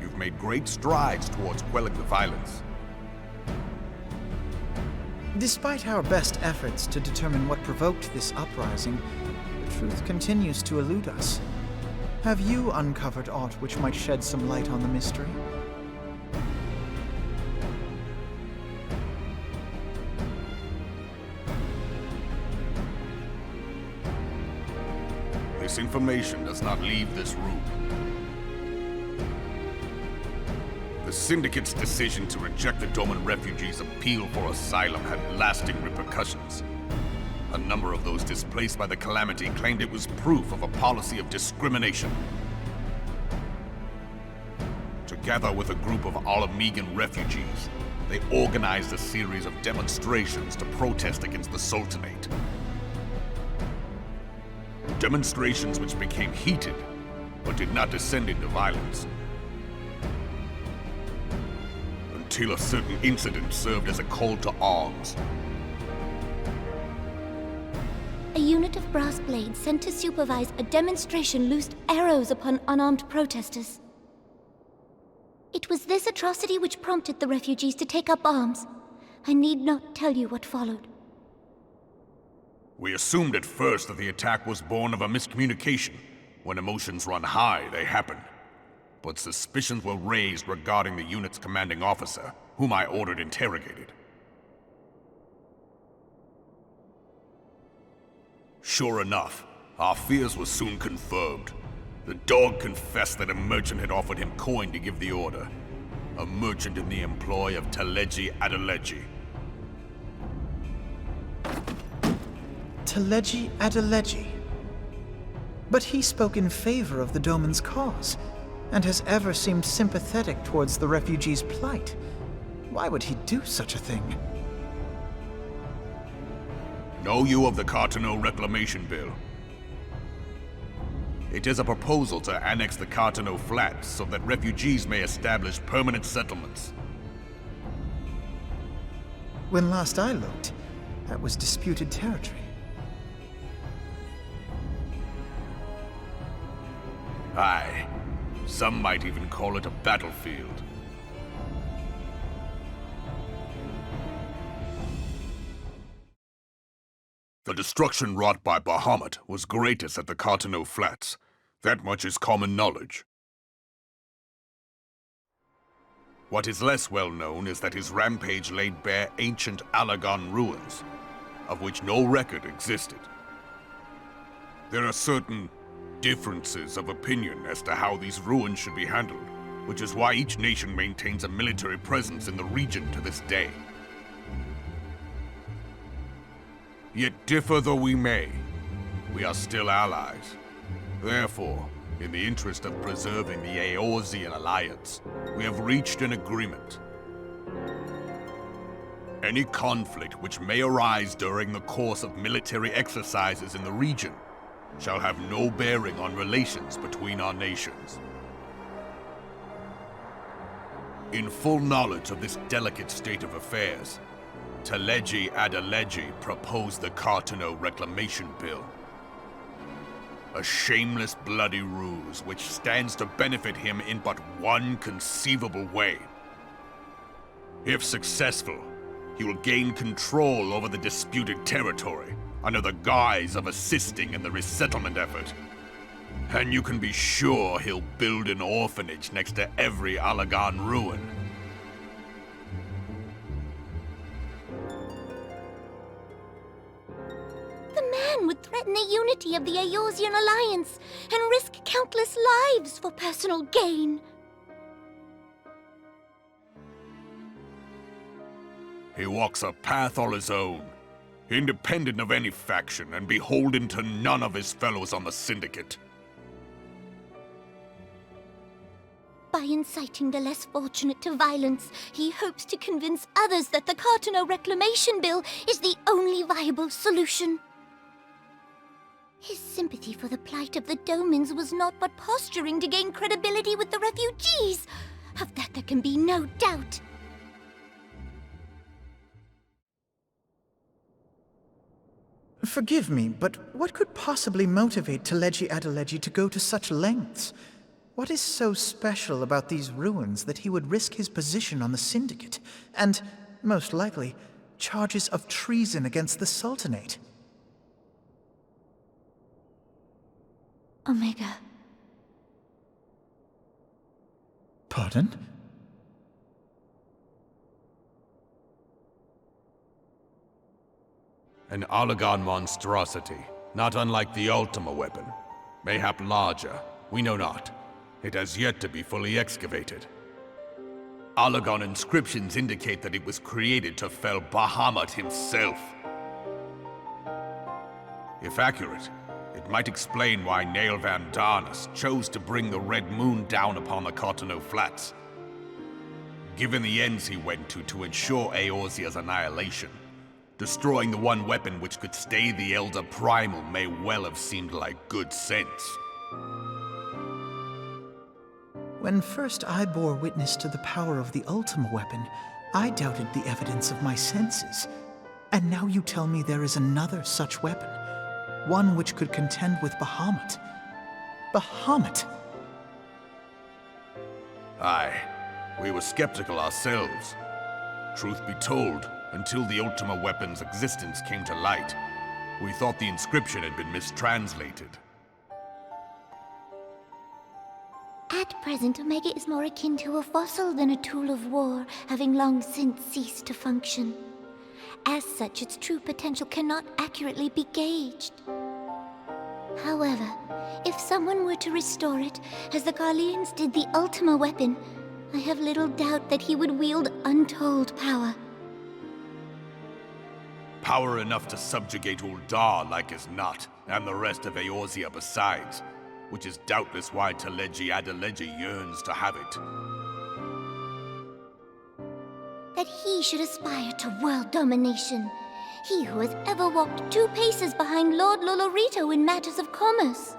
You've made great strides towards quelling the violence. Despite our best efforts to determine what provoked this uprising, the truth continues to elude us. Have you uncovered aught which might shed some light on the mystery? This information does not leave this room. The Syndicate's decision to reject the Doman refugees' appeal for asylum had lasting repercussions. A number of those displaced by the Calamity claimed it was proof of a policy of discrimination. Together with a group of Alamegan refugees, they organized a series of demonstrations to protest against the Sultanate. Demonstrations which became heated, but did not descend into violence. Until a certain incident served as a call to arms. A unit of brass blades sent to supervise a demonstration loosed arrows upon unarmed protesters. It was this atrocity which prompted the refugees to take up arms. I need not tell you what followed. We assumed at first that the attack was born of a miscommunication. When emotions run high, they happen. But suspicions were raised regarding the unit's commanding officer, whom I ordered interrogated. Sure enough, our fears were soon confirmed. The dog confessed that a merchant had offered him coin to give the order. A merchant in the employ of Teleji Adeleji. Teleji Adeleji. But he spoke in favor of the Doman's cause, and has ever seemed sympathetic towards the refugees' plight. Why would he do such a thing? Know you of the Cartano Reclamation Bill? It is a proposal to annex the Cartano Flats so that refugees may establish permanent settlements. When last I looked, that was disputed territory. Aye. Some might even call it a battlefield. The destruction wrought by Bahamut was greatest at the Cartano Flats. That much is common knowledge. What is less well known is that his rampage laid bare ancient Alagon ruins, of which no record existed. There are certain differences of opinion as to how these ruins should be handled, which is why each nation maintains a military presence in the region to this day. Yet differ though we may, we are still allies. Therefore, in the interest of preserving the Eorzean alliance, we have reached an agreement. Any conflict which may arise during the course of military exercises in the region shall have no bearing on relations between our nations. In full knowledge of this delicate state of affairs, WingedAsarath proposed the Cartano Reclamation Bill. A shameless, bloody ruse which stands to benefit him in but one conceivable way. If successful, he will gain control over the disputed territory under the guise of assisting in the resettlement effort. And you can be sure he'll build an orphanage next to every Allagan ruin. The man would threaten the unity of the Eorzean alliance and risk countless lives for personal gain. He walks a path all his own, independent of any faction and beholden to none of his fellows on the Syndicate. By inciting the less fortunate to violence, he hopes to convince others that the Cartano Reclamation Bill is the only viable solution. His sympathy for the plight of the Domans was not but posturing to gain credibility with the refugees. Of that there can be no doubt. Forgive me, but what could possibly motivate WingedAsarath to go to such lengths? What is so special about these ruins that he would risk his position on the Syndicate, and, most likely, charges of treason against the Sultanate? Omega. Pardon? An Allagan monstrosity, not unlike the Ultima weapon. Mayhap larger, we know not. It has yet to be fully excavated. Allagan inscriptions indicate that it was created to fell Bahamut himself. If accurate, it might explain why Nael Van Darnus chose to bring the Red Moon down upon the Cartano Flats. Given the ends he went to ensure Eorzea's annihilation, destroying the one weapon which could stay the Elder Primal may well have seemed like good sense. When first I bore witness to the power of the Ultima weapon, I doubted the evidence of my senses. And now you tell me there is another such weapon, one which could contend with Bahamut. Bahamut! Aye, we were skeptical ourselves. Truth be told, until the Ultima weapon's existence came to light, we thought the inscription had been mistranslated. At present, Omega is more akin to a fossil than a tool of war, having long since ceased to function. As such, its true potential cannot accurately be gauged. However, if someone were to restore it, as the Garleans did the Ultima weapon, I have little doubt that he would wield untold power. Power enough to subjugate Uldar like as not, and the rest of Eorzea besides, which is doubtless why WingedAsarath yearns to have it. That he should aspire to world domination. He who has ever walked 2 paces behind Lord Lolorito in matters of commerce.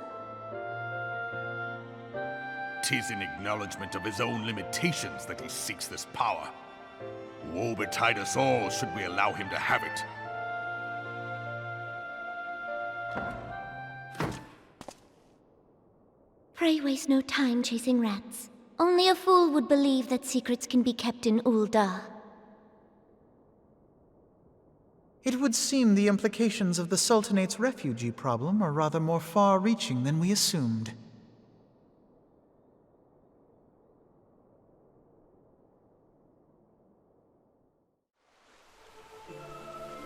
'Tis in acknowledgement of his own limitations that he seeks this power. Woe betide us all should we allow him to have it. Pray waste no time chasing rats. Only a fool would believe that secrets can be kept in Uldar. It would seem the implications of the Sultanate's refugee problem are rather more far-reaching than we assumed.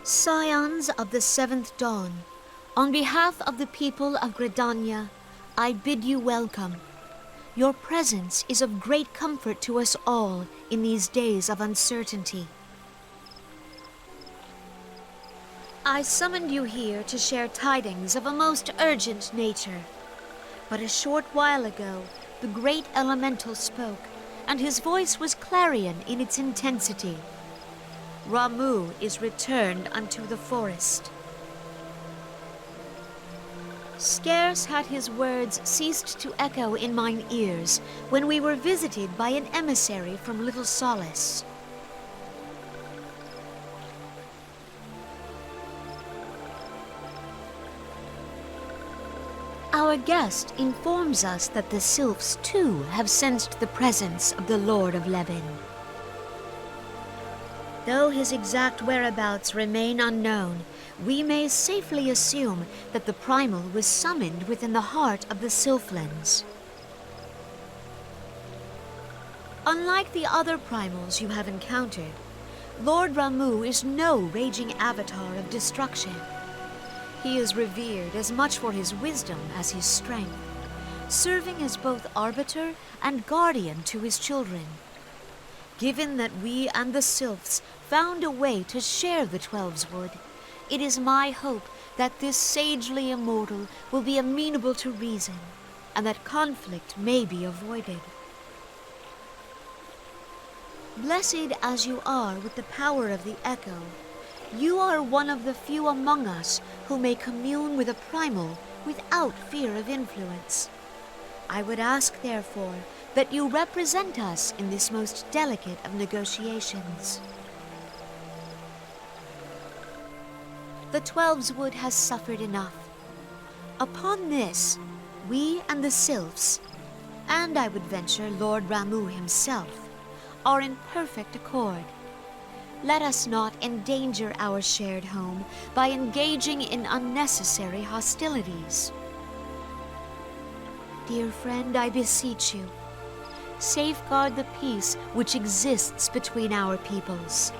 Scions of the 7th Dawn, on behalf of the people of Gridania, I bid you welcome. Your presence is of great comfort to us all in these days of uncertainty. I summoned you here to share tidings of a most urgent nature. But a short while ago, the great elemental spoke, and his voice was clarion in its intensity. Ramuh is returned unto the forest. Scarce had his words ceased to echo in mine ears when we were visited by an emissary from Little Solace. Our guest informs us that the sylphs too have sensed the presence of the Lord of Levin. Though his exact whereabouts remain unknown, we may safely assume that the primal was summoned within the heart of the Sylphlands. Unlike the other primals you have encountered, Lord Ramuh is no raging avatar of destruction. He is revered as much for his wisdom as his strength, serving as both arbiter and guardian to his children. Given that we and the Sylphs found a way to share the Twelveswood, it is my hope that this sagely immortal will be amenable to reason, and that conflict may be avoided. Blessed as you are with the power of the Echo, you are one of the few among us who may commune with a primal without fear of influence. I would ask, therefore, that you represent us in this most delicate of negotiations. The Twelveswood has suffered enough. Upon this, we and the Sylphs, and I would venture Lord Ramuh himself, are in perfect accord. Let us not endanger our shared home by engaging in unnecessary hostilities. Dear friend, I beseech you, safeguard the peace which exists between our peoples.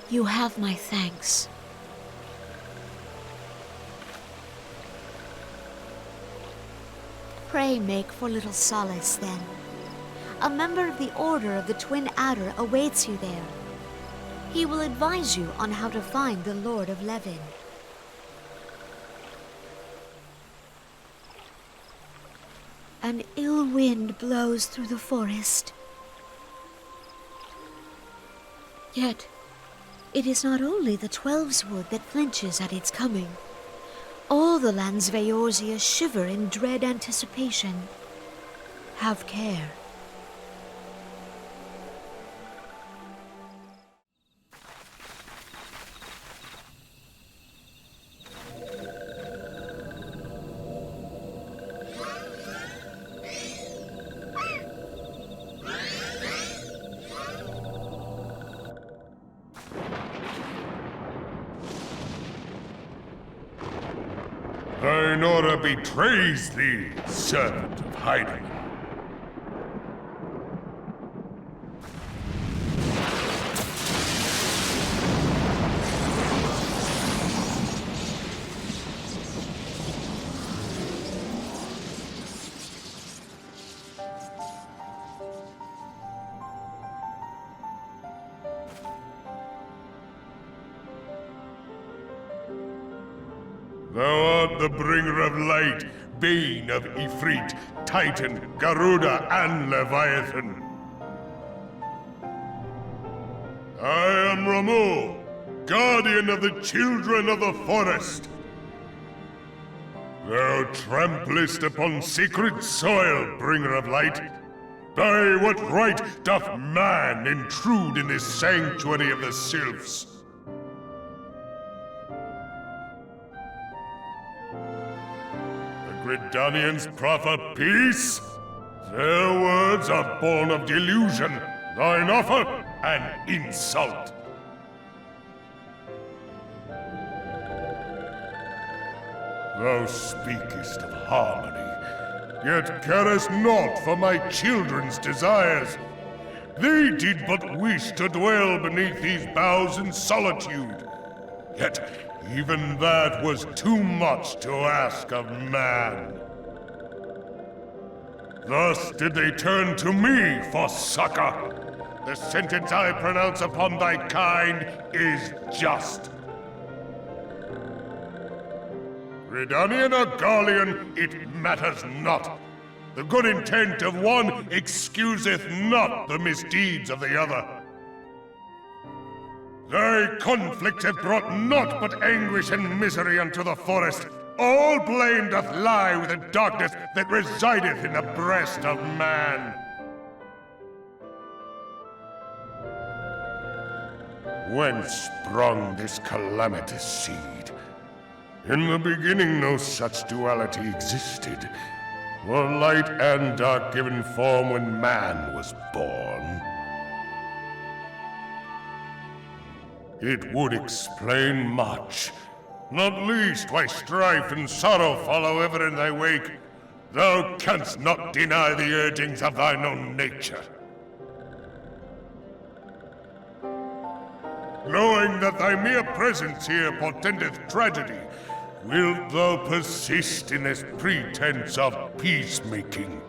You have my thanks. Pray make for Little Solace, then. A member of the Order of the Twin Adder awaits you there. He will advise you on how to find the Lord of Levin. An ill wind blows through the forest. Yet, it is not only the Twelveswood that flinches at its coming. All the lands of Eorzea shiver in dread anticipation. Have care. Ainora betrays thee, servant of hiding. Thou art the bringer of light, bane of Ifrit, Titan, Garuda, and Leviathan. I am Ramuh, guardian of the children of the forest. Thou tramplest upon sacred soil, bringer of light. By what right doth man intrude in this sanctuary of the sylphs? Gridanians proffer peace? Their words are born of delusion, thine offer an insult. Thou speakest of harmony, yet carest naught for my children's desires. They did but wish to dwell beneath these boughs in solitude. Yet even that was too much to ask of man. Thus did they turn to me for succor. The sentence I pronounce upon thy kind is just. Gridanian or Garlean, it matters not. The good intent of one excuseth not the misdeeds of the other. Thy conflicts have brought naught but anguish and misery unto the forest. All blame doth lie with the darkness that resideth in the breast of man. Whence sprung this calamitous seed? In the beginning no such duality existed. Were light and dark given form when man was born? It would explain much, not least why strife and sorrow follow ever in thy wake. Thou canst not deny the urgings of thine own nature. Knowing that thy mere presence here portendeth tragedy, wilt thou persist in this pretense of peacemaking?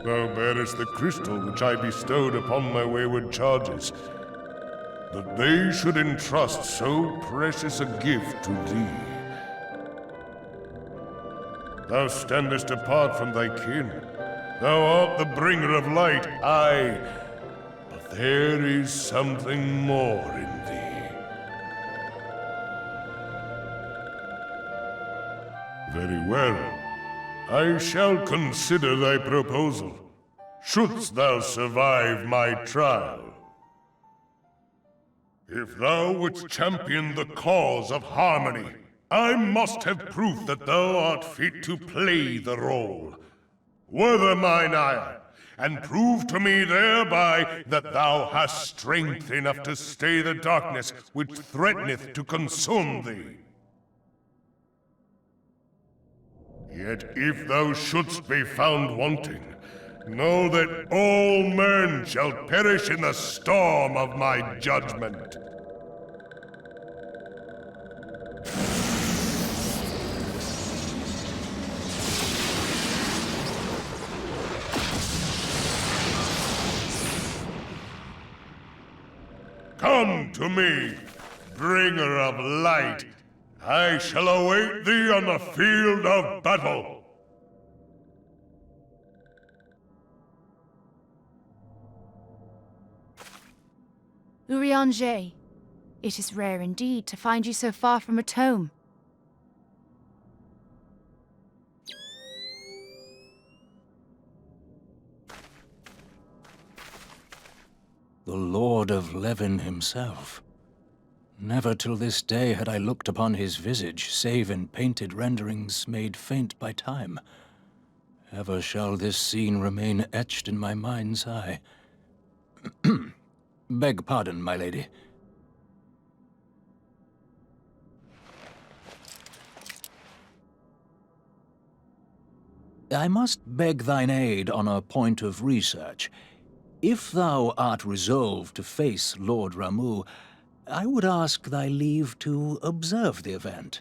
Thou bearest the crystal which I bestowed upon my wayward charges, that they should entrust so precious a gift to thee. Thou standest apart from thy kin. Thou art the bringer of light, aye, but there is something more in thee. Very well. I shall consider thy proposal, shouldst thou survive my trial. If thou wouldst champion the cause of harmony, I must have proof that thou art fit to play the role. Wither mine ire, and prove to me thereby that thou hast strength enough to stay the darkness which threateneth to consume thee. Yet if thou shouldst be found wanting, know that all men shall perish in the storm of my judgment. Come to me, bringer of light. I shall await thee on the field of battle. Urianger, it is rare indeed to find you so far from a tome. The Lord of Levin himself. Never till this day had I looked upon his visage, save in painted renderings made faint by time. Ever shall this scene remain etched in my mind's eye. Beg pardon, my lady. I must beg thine aid on a point of research. If thou art resolved to face Lord Ramuh, I would ask thy leave to observe the event.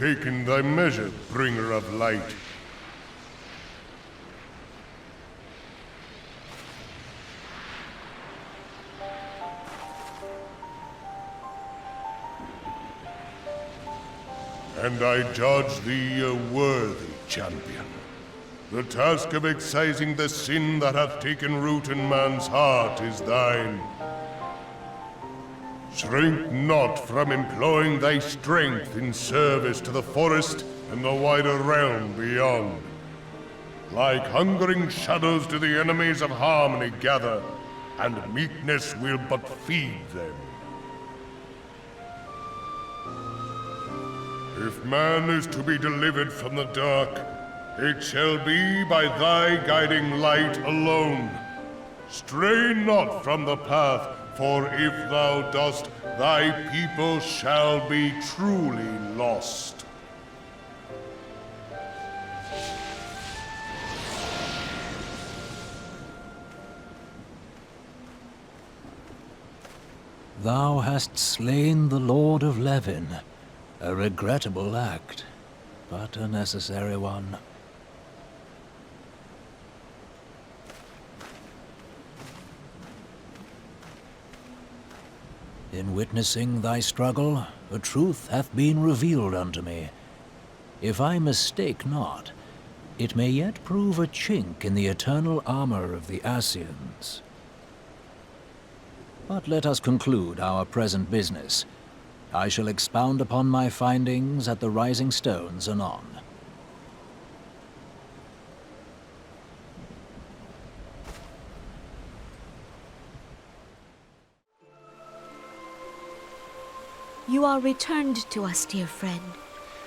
taken thy measure, bringer of light. And I judge thee a worthy champion. The task of excising the sin that hath taken root in man's heart is thine. Shrink not from employing thy strength in service to the forest and the wider realm beyond. Like hungering shadows do the enemies of harmony gather, and meekness will but feed them. If man is to be delivered from the dark, it shall be by thy guiding light alone. Stray not from the path, for if thou dost, thy people shall be truly lost. Thou hast slain the Lord of Levin. A regrettable act, but a necessary one. In witnessing thy struggle, a truth hath been revealed unto me. If I mistake not, it may yet prove a chink in the eternal armor of the Ascians. But let us conclude our present business. I shall expound upon my findings at the Rising Stones anon. You are returned to us, dear friend,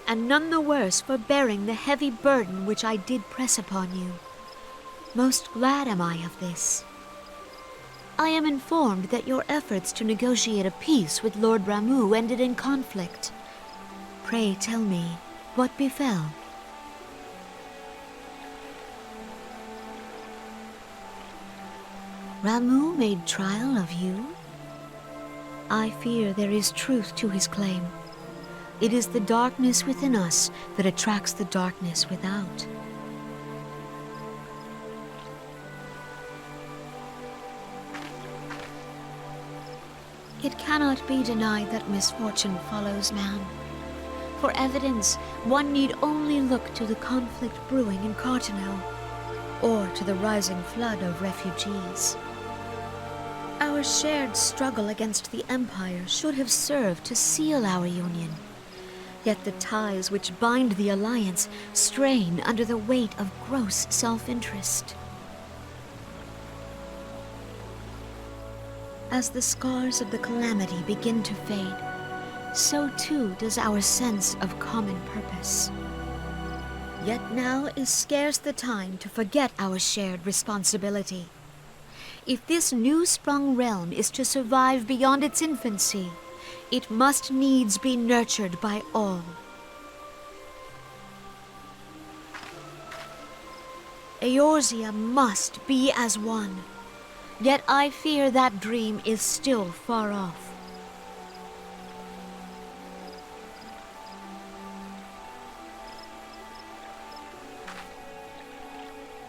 and none the worse for bearing the heavy burden which I did press upon you. Most glad am I of this. I am informed that your efforts to negotiate a peace with Lord Ramuh ended in conflict. Pray tell me, what befell? Ramuh made trial of you? I fear there is truth to his claim. It is the darkness within us that attracts the darkness without. It cannot be denied that misfortune follows man. For evidence, one need only look to the conflict brewing in Cartano, or to the rising flood of refugees. Our shared struggle against the Empire should have served to seal our union. Yet the ties which bind the Alliance strain under the weight of gross self-interest. As the scars of the calamity begin to fade, so too does our sense of common purpose. Yet now is scarce the time to forget our shared responsibility. If this new-sprung realm is to survive beyond its infancy, it must needs be nurtured by all. Eorzea must be as one. Yet I fear that dream is still far off.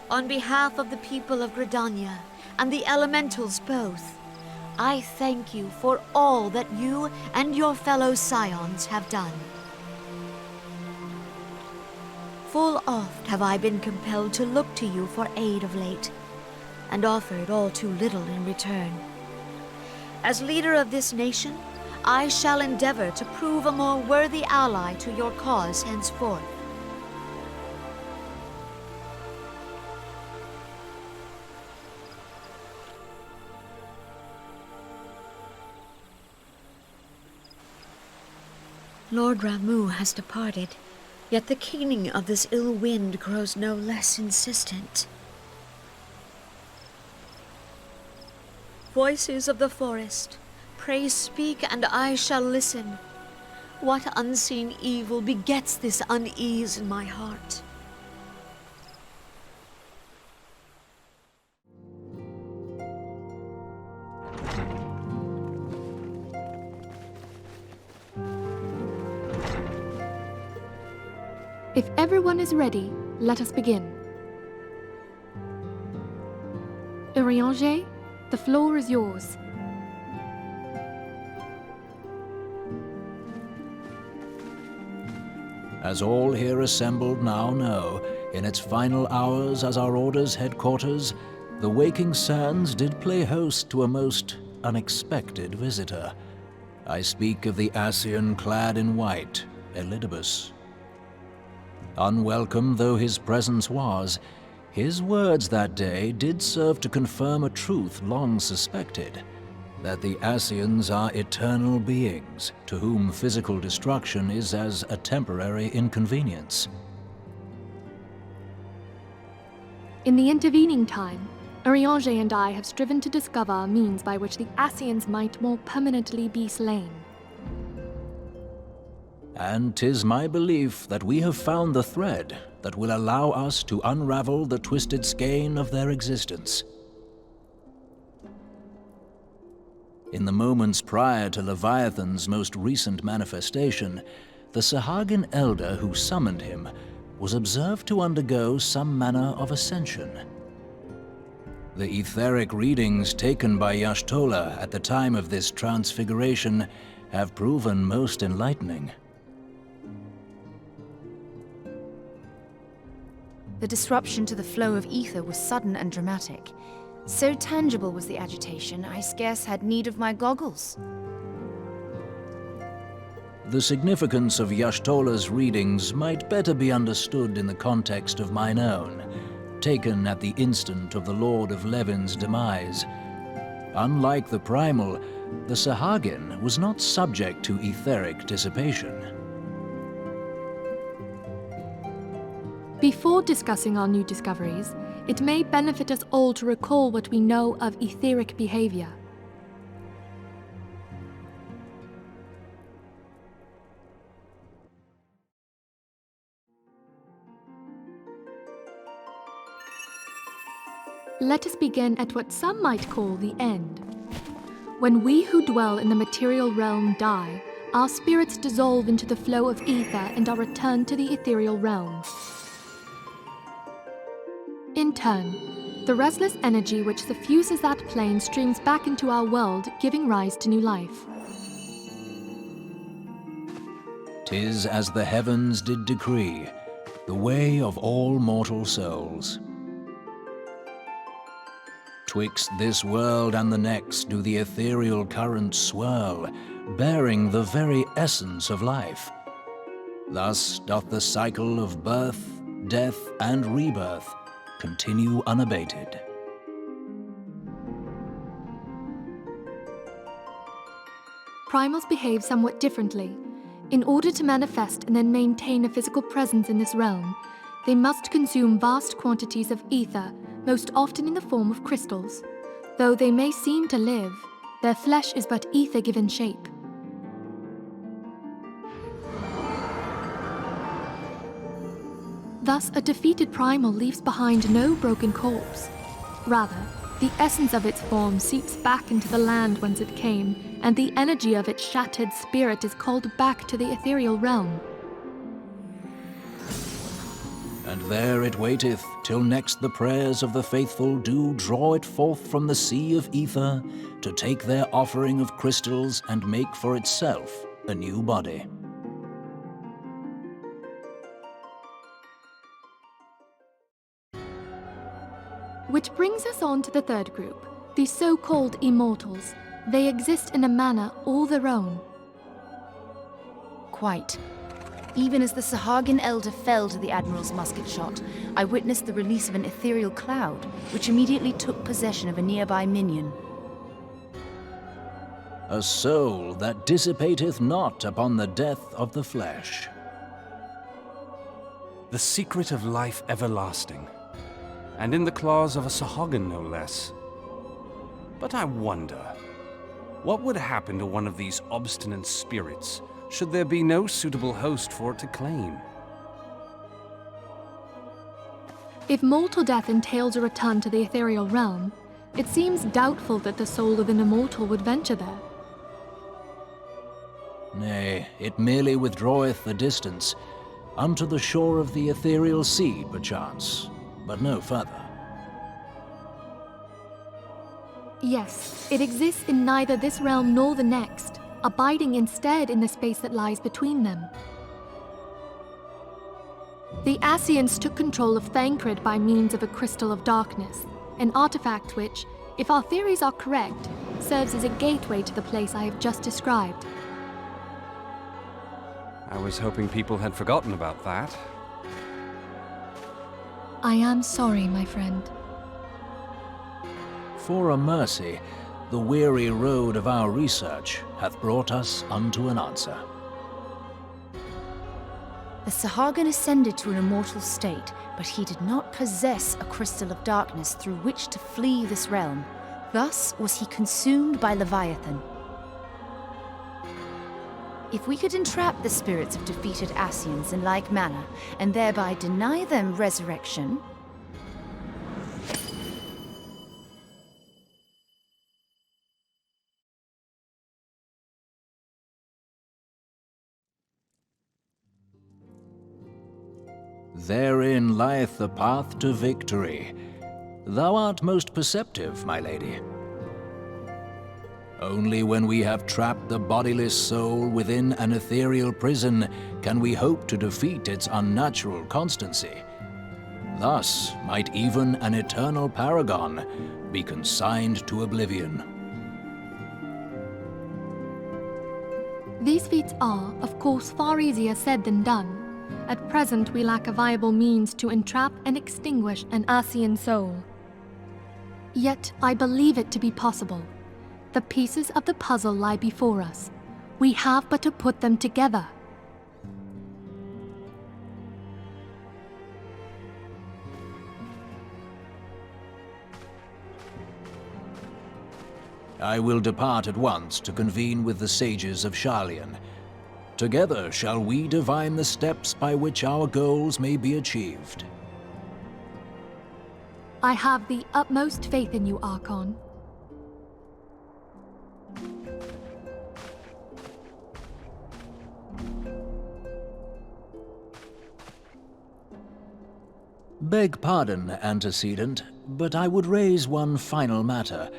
On behalf of the people of Gridania and the elementals both, I thank you for all that you and your fellow scions have done. Full oft have I been compelled to look to you for aid of late, and offered all too little in return. As leader of this nation, I shall endeavor to prove a more worthy ally to your cause henceforth. Lord Ramuh has departed, yet the keening of this ill wind grows no less insistent. Voices of the forest, pray speak and I shall listen. What unseen evil begets this unease in my heart? If everyone is ready, let us begin. Urianger, the floor is yours. As all here assembled now know, in its final hours as our Order's headquarters, the waking sands did play host to a most unexpected visitor. I speak of the Ascian clad in white, Elidibus. Unwelcome though his presence was, his words that day did serve to confirm a truth long suspected, that the Ascians are eternal beings, to whom physical destruction is as a temporary inconvenience. In the intervening time, Urianger and I have striven to discover a means by which the Ascians might more permanently be slain. And 'tis my belief that we have found the thread that will allow us to unravel the twisted skein of their existence. In the moments prior to Leviathan's most recent manifestation, the Sahagin elder who summoned him was observed to undergo some manner of ascension. The etheric readings taken by Y'shtola at the time of this transfiguration have proven most enlightening. The disruption to the flow of ether was sudden and dramatic. So tangible was the agitation, I scarce had need of my goggles. The significance of Y'shtola's readings might better be understood in the context of mine own, taken at the instant of the Lord of Levin's demise. Unlike the primal, the Sahagin was not subject to etheric dissipation. Before discussing our new discoveries, it may benefit us all to recall what we know of etheric behavior. Let us begin at what some might call the end. When we who dwell in the material realm die, our spirits dissolve into the flow of ether and are returned to the ethereal realm. In turn, the restless energy which suffuses that plane streams back into our world, giving rise to new life. 'Tis as the heavens did decree, the way of all mortal souls. Twixt this world and the next do the ethereal currents swirl, bearing the very essence of life. Thus doth the cycle of birth, death, and rebirth continue unabated. Primals behave somewhat differently. In order to manifest and then maintain a physical presence in this realm, they must consume vast quantities of ether, most often in the form of crystals. Though they may seem to live, their flesh is but ether given shape. Thus, a defeated primal leaves behind no broken corpse. Rather, the essence of its form seeps back into the land whence it came, and the energy of its shattered spirit is called back to the ethereal realm. And there it waiteth, till next the prayers of the faithful do draw it forth from the sea of ether, to take their offering of crystals and make for itself a new body. Which brings us on to the third group, the so-called immortals. They exist in a manner all their own. Quite. Even as the Sahagin elder fell to the Admiral's musket shot, I witnessed the release of an ethereal cloud, which immediately took possession of a nearby minion. A soul that dissipateth not upon the death of the flesh. The secret of life everlasting, and in the claws of a Sahagin no less. But I wonder, what would happen to one of these obstinate spirits should there be no suitable host for it to claim? If mortal death entails a return to the ethereal realm, it seems doubtful that the soul of an immortal would venture there. Nay, it merely withdraweth the distance, Unto the shore of the ethereal sea, perchance, but no further. Yes, it exists in neither this realm nor the next, abiding instead in the space that lies between them. The Ascians took control of Thancred by means of a crystal of darkness, an artifact which, if our theories are correct, serves as a gateway to the place I have just described. I was hoping people had forgotten about that. I am sorry, my friend. For a mercy, the weary road of our research hath brought us unto an answer. The Sahagin ascended to an immortal state, but he did not possess a crystal of darkness through which to flee this realm. Thus was he consumed by Leviathan. If we could entrap the spirits of defeated Ascians in like manner, and thereby deny them resurrection, therein lieth the path to victory. Thou art most perceptive, my lady. Only when we have trapped the bodiless soul within an ethereal prison can we hope to defeat its unnatural constancy. Thus might even an eternal paragon be consigned to oblivion. These feats are, of course, far easier said than done. At present, we lack a viable means to entrap and extinguish an Ascian soul. Yet, I believe it to be possible. The pieces of the puzzle lie before us. We have but to put them together. I will depart at once to convene with the sages of Sharlayan. Together shall we divine the steps by which our goals may be achieved. I have the utmost faith in you, Archon. Beg pardon, antecedent, but I would raise one final matter.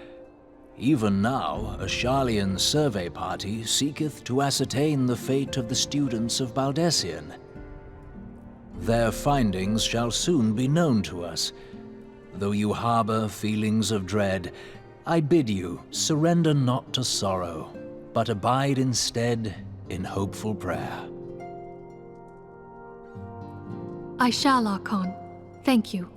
Even now, a Sharlayan survey party seeketh to ascertain the fate of the students of Baldessian. Their findings shall soon be known to us. Though you harbor feelings of dread, I bid you surrender not to sorrow, but abide instead in hopeful prayer. I shall, Archon. Thank you.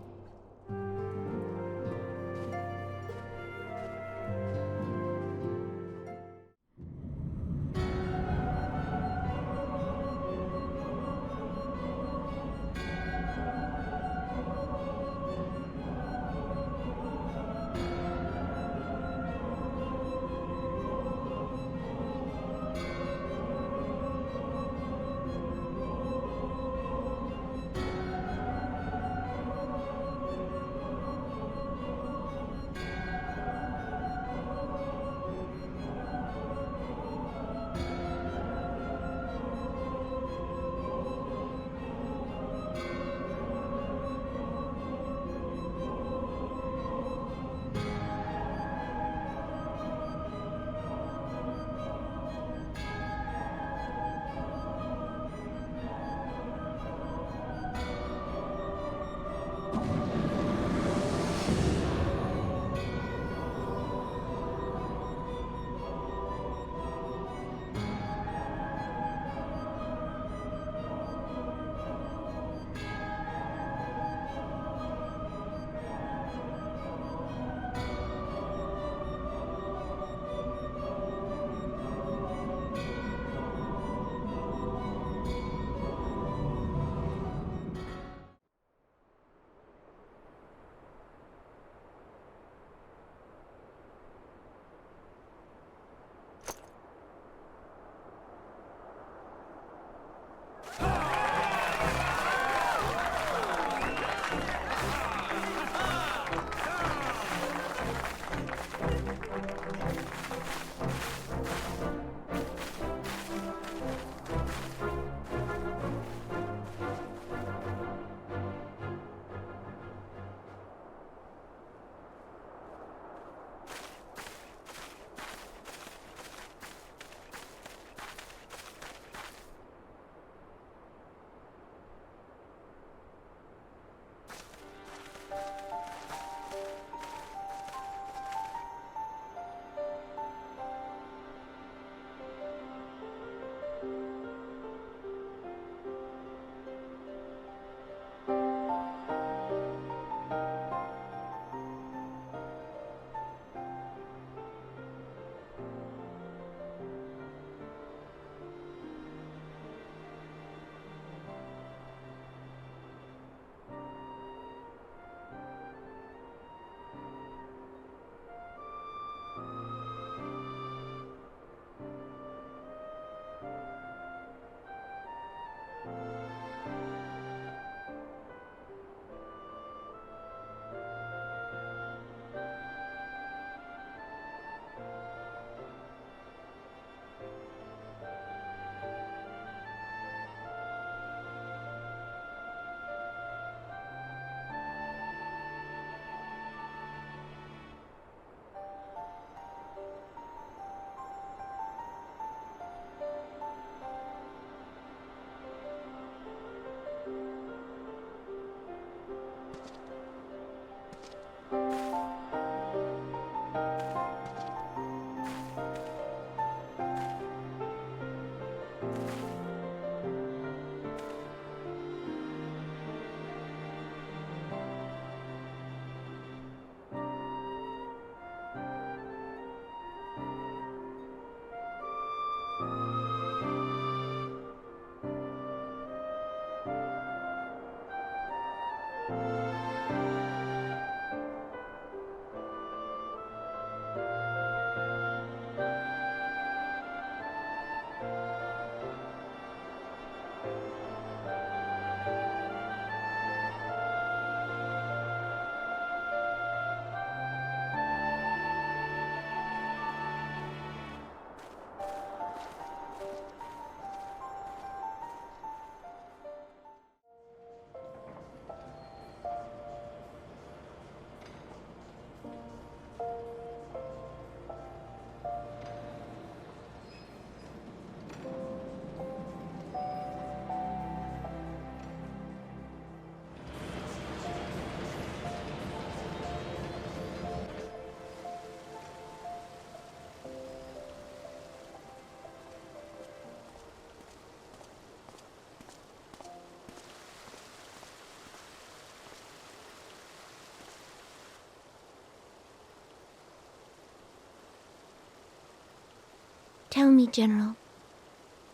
Tell me, General,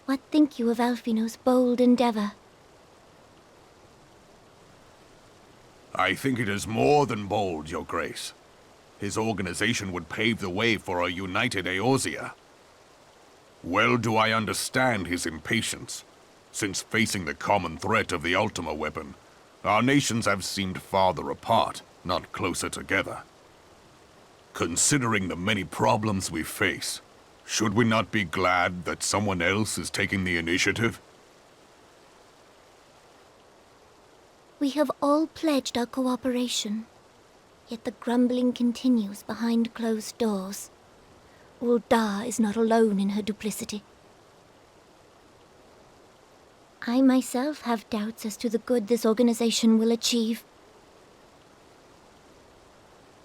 what think you of Alphino's bold endeavor? I think it is more than bold, Your Grace. His organization would pave the way for a united Eorzea. Well do I understand his impatience, since facing the common threat of the Ultima weapon, our nations have seemed farther apart, not closer together. Considering the many problems we face, should we not be glad that someone else is taking the initiative? We have all pledged our cooperation, yet the grumbling continues behind closed doors. Ul'dah is not alone in her duplicity. I myself have doubts as to the good this organization will achieve.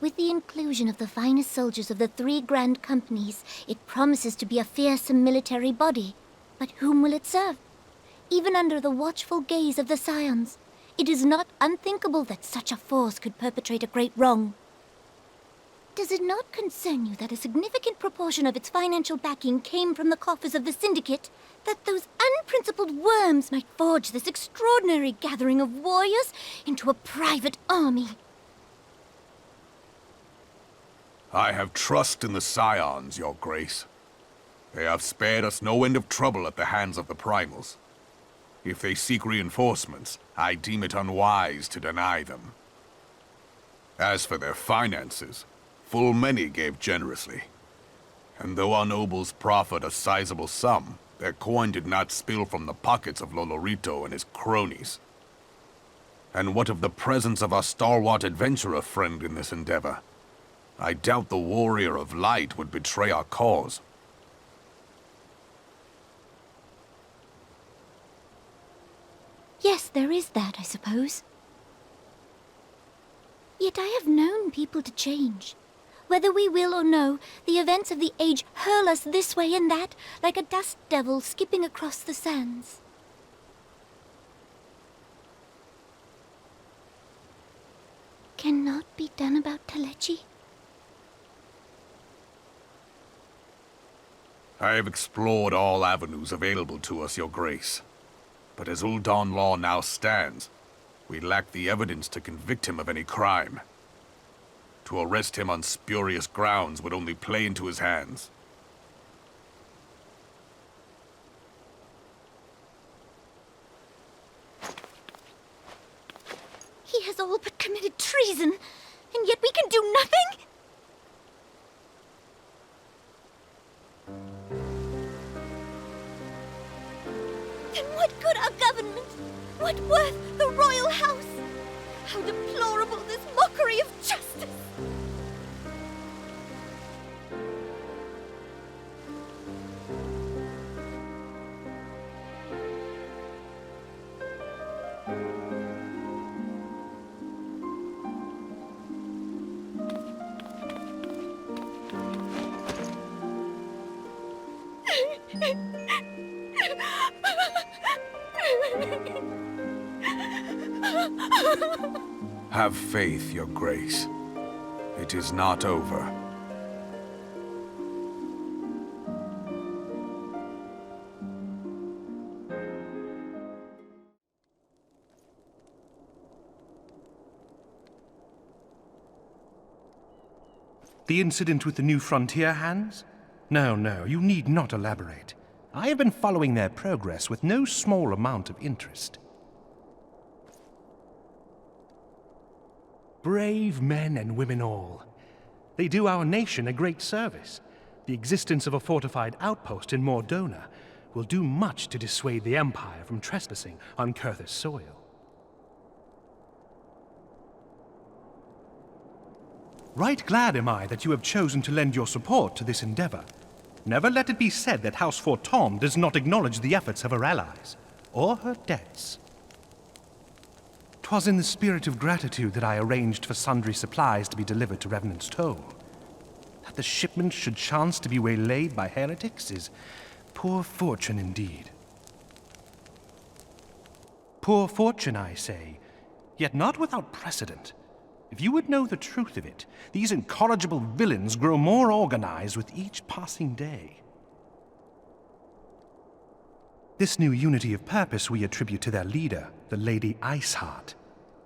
With the inclusion of the finest soldiers of the 3 grand companies, it promises to be a fearsome military body. But whom will it serve? Even under the watchful gaze of the Scions, it is not unthinkable that such a force could perpetrate a great wrong. Does it not concern you that a significant proportion of its financial backing came from the coffers of the Syndicate? That those unprincipled worms might forge this extraordinary gathering of warriors into a private army? I have trust in the Scions, Your Grace. They have spared us no end of trouble at the hands of the primals. If they seek reinforcements, I deem it unwise to deny them. As for their finances, full many gave generously. And though our nobles proffered a sizable sum, their coin did not spill from the pockets of Lolorito and his cronies. And what of the presence of our stalwart adventurer friend in this endeavor? I doubt the Warrior of Light would betray our cause. Yes, there is that, I suppose. Yet I have known people to change. Whether we will or no, the events of the age hurl us this way and that, like a dust devil skipping across the sands. Cannot be done about Telechi? I have explored all avenues available to us, Your Grace. But as Ul'dah law now stands, we lack the evidence to convict him of any crime. To arrest him on spurious grounds would only play into his hands. He has all but committed treason, and yet we can do nothing? Then what good our government? What worth the royal house? How deplorable this mockery of justice! Have faith, Your Grace. It is not over. The incident with the new frontier hands? No, you need not elaborate. I have been following their progress with no small amount of interest. Brave men and women all. They do our nation a great service. The existence of a fortified outpost in Mordona will do much to dissuade the Empire from trespassing on Kurthus soil. Right glad am I that you have chosen to lend your support to this endeavor. Never let it be said that House Fortom does not acknowledge the efforts of her allies, or her debts. 'Twas in the spirit of gratitude that I arranged for sundry supplies to be delivered to Revenant's Toll. That the shipment should chance to be waylaid by heretics is poor fortune indeed. Poor fortune, I say, yet not without precedent. If you would know the truth of it, these incorrigible villains grow more organized with each passing day. This new unity of purpose we attribute to their leader, the Lady Iceheart.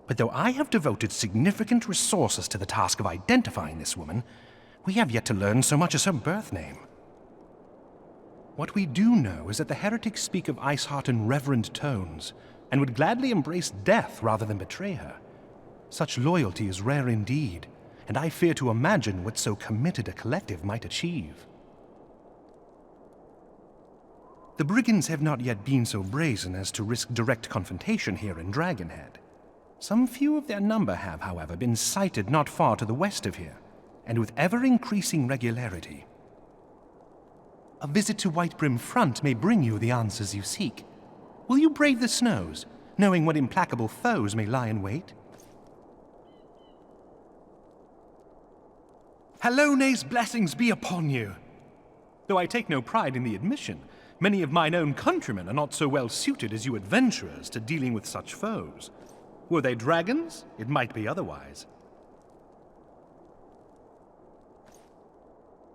But though I have devoted significant resources to the task of identifying this woman, we have yet to learn so much as her birth name. What we do know is that the heretics speak of Iceheart in reverent tones, and would gladly embrace death rather than betray her. Such loyalty is rare indeed, and I fear to imagine what so committed a collective might achieve. The brigands have not yet been so brazen as to risk direct confrontation here in Dragonhead. Some few of their number have, however, been sighted not far to the west of here, and with ever-increasing regularity. A visit to Whitebrim Front may bring you the answers you seek. Will you brave the snows, knowing what implacable foes may lie in wait? Hallone's blessings be upon you! Though I take no pride in the admission, many of mine own countrymen are not so well suited as you adventurers to dealing with such foes. Were they dragons, it might be otherwise.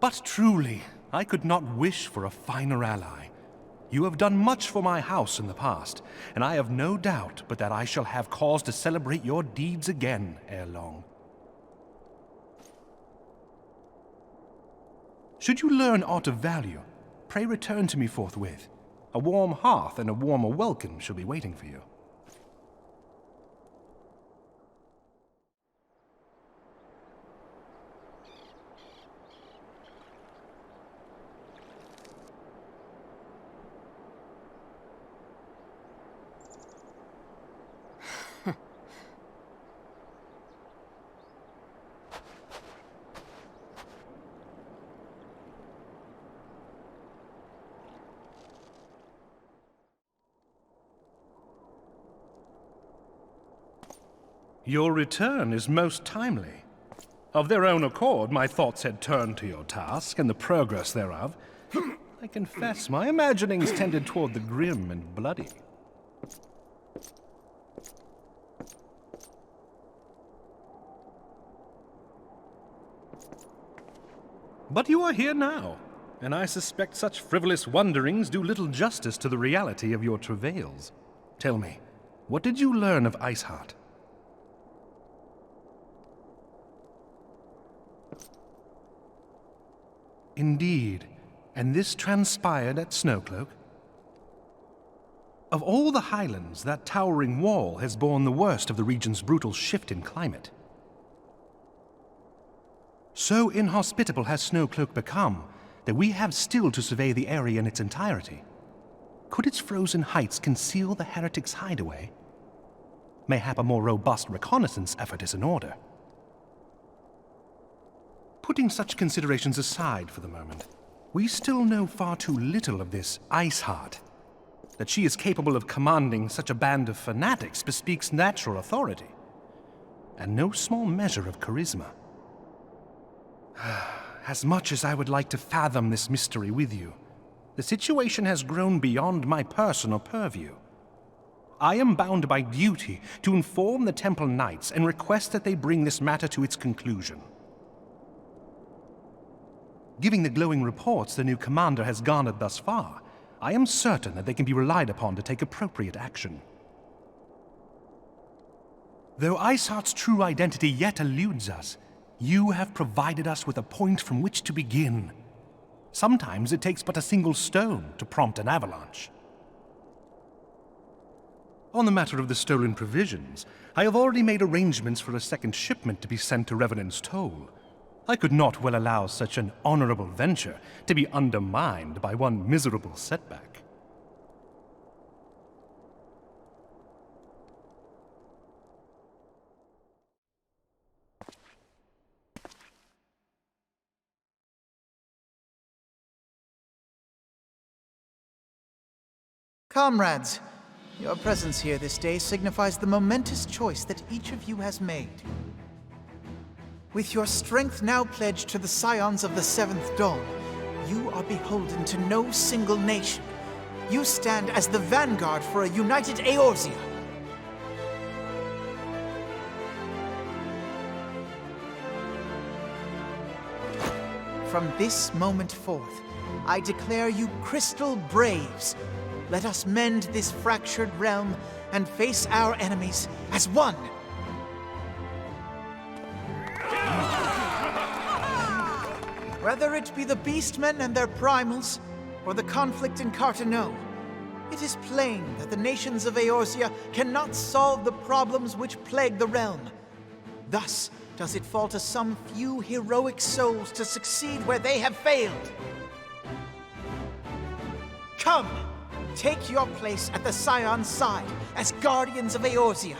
But truly, I could not wish for a finer ally. You have done much for my house in the past, and I have no doubt but that I shall have cause to celebrate your deeds again ere long. Should you learn aught of value, pray return to me forthwith. A warm hearth and a warmer welcome shall be waiting for you. Your return is most timely. Of their own accord, my thoughts had turned to your task and the progress thereof. I confess, my imaginings tended toward the grim and bloody. But you are here now, and I suspect such frivolous wonderings do little justice to the reality of your travails. Tell me, what did you learn of Iceheart? Indeed, and this transpired at Snowcloak? Of all the highlands, that towering wall has borne the worst of the region's brutal shift in climate. So inhospitable has Snowcloak become that we have still to survey the area in its entirety. Could its frozen heights conceal the heretics' hideaway? Mayhap a more robust reconnaissance effort is in order. Putting such considerations aside for the moment, we still know far too little of this Iceheart. That she is capable of commanding such a band of fanatics bespeaks natural authority, and no small measure of charisma. As much as I would like to fathom this mystery with you, the situation has grown beyond my personal purview. I am bound by duty to inform the Temple Knights and request that they bring this matter to its conclusion. Giving the glowing reports the new commander has garnered thus far, I am certain that they can be relied upon to take appropriate action. Though Iceheart's true identity yet eludes us, you have provided us with a point from which to begin. Sometimes it takes but a single stone to prompt an avalanche. On the matter of the stolen provisions, I have already made arrangements for a second shipment to be sent to Revenant's Toll. I could not well allow such an honorable venture to be undermined by one miserable setback. Comrades, your presence here this day signifies the momentous choice that each of you has made. With your strength now pledged to the scions of the Seventh Dawn, you are beholden to no single nation. You stand as the vanguard for a united Eorzea. From this moment forth, I declare you Crystal Braves, let us mend this fractured realm and face our enemies as one. Whether it be the Beastmen and their primals, or the conflict in Carteneau, it is plain that the nations of Eorzea cannot solve the problems which plague the realm. Thus does it fall to some few heroic souls to succeed where they have failed. Come, take your place at the Scion's side as guardians of Eorzea,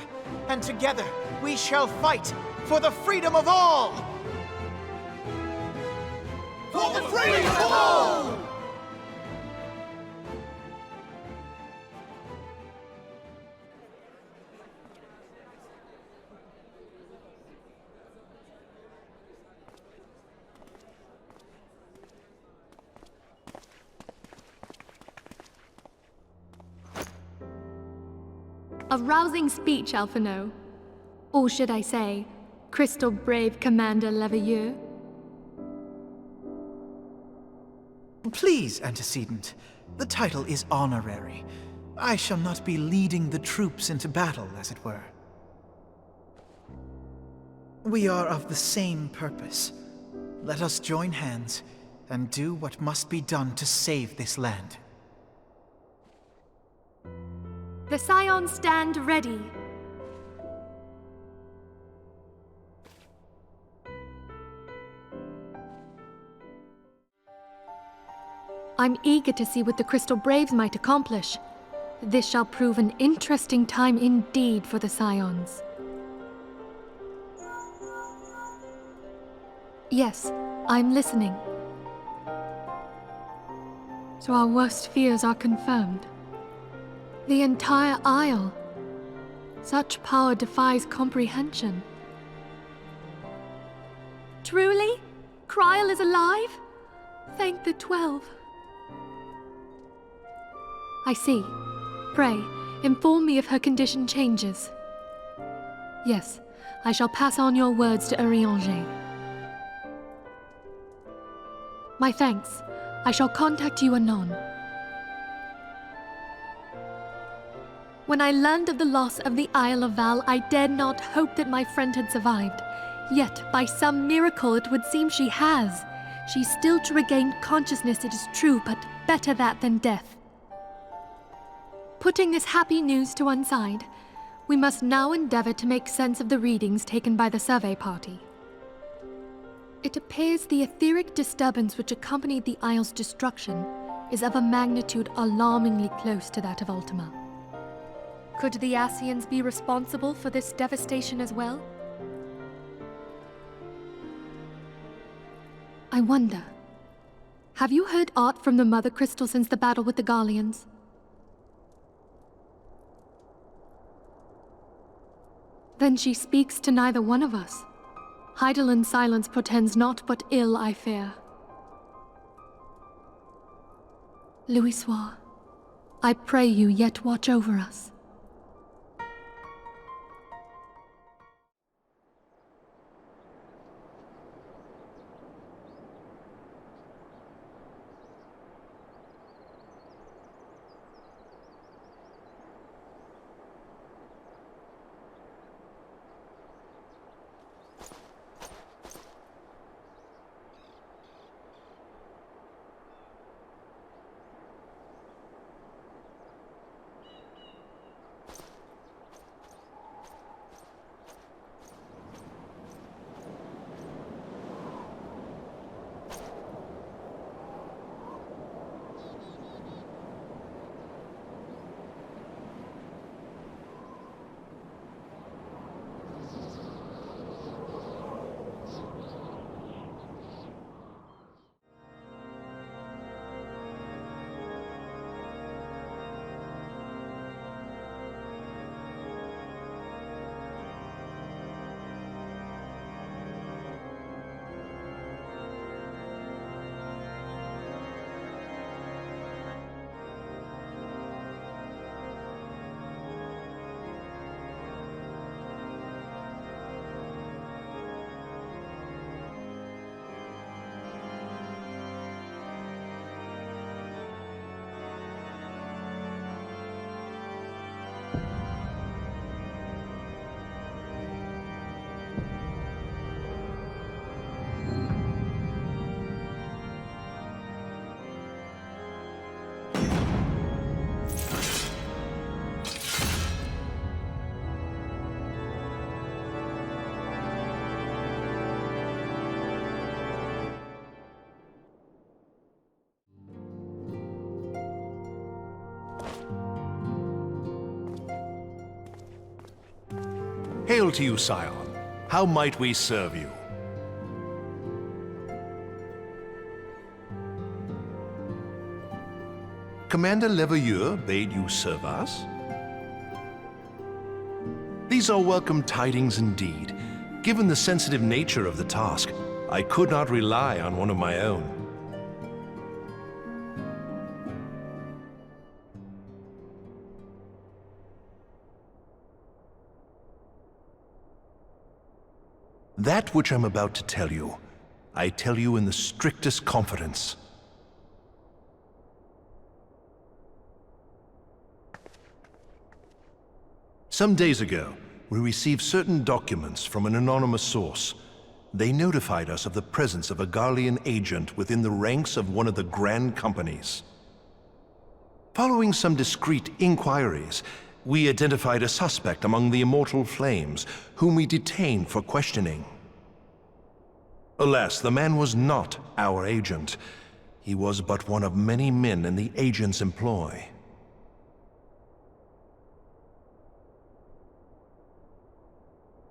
and together we shall fight for the freedom of all! For the freedom of all! A rousing speech, Alphino. Or should I say, Crystal Brave Commander Leveilleur? Please, Antecedent. The title is honorary. I shall not be leading the troops into battle, as it were. We are of the same purpose. Let us join hands and do what must be done to save this land. The Scions stand ready. I'm eager to see what the Crystal Braves might accomplish. This shall prove an interesting time indeed for the Scions. Yes, I'm listening. So our worst fears are confirmed. The entire Isle. Such power defies comprehension. Truly? Kryl is alive? Thank the 12. I see. Pray, inform me if her condition changes. Yes, I shall pass on your words to Urianger. My thanks. I shall contact you anon. When I learned of the loss of the Isle of Val, I dared not hope that my friend had survived. Yet, by some miracle, it would seem she has. She's still to regain consciousness, it is true, but better that than death. Putting this happy news to one side, we must now endeavor to make sense of the readings taken by the survey party. It appears the etheric disturbance which accompanied the Isle's destruction is of a magnitude alarmingly close to that of Ultima. Could the Ascians be responsible for this devastation as well? I wonder, have you heard aught from the Mother Crystal since the battle with the Garleans? Then she speaks to neither one of us. Heidelind's silence portends naught but ill, I fear. Louisoix, I pray you yet watch over us. Hail to you, Scion. How might we serve you? Commander Leveilleur bade you serve us? These are welcome tidings indeed. Given the sensitive nature of the task, I could not rely on one of my own. That which I'm about to tell you, I tell you in the strictest confidence. Some days ago, we received certain documents from an anonymous source. They notified us of the presence of a Garlean agent within the ranks of one of the Grand Companies. Following some discreet inquiries, we identified a suspect among the Immortal Flames, whom we detained for questioning. Alas, the man was not our agent. He was but one of many men in the agent's employ.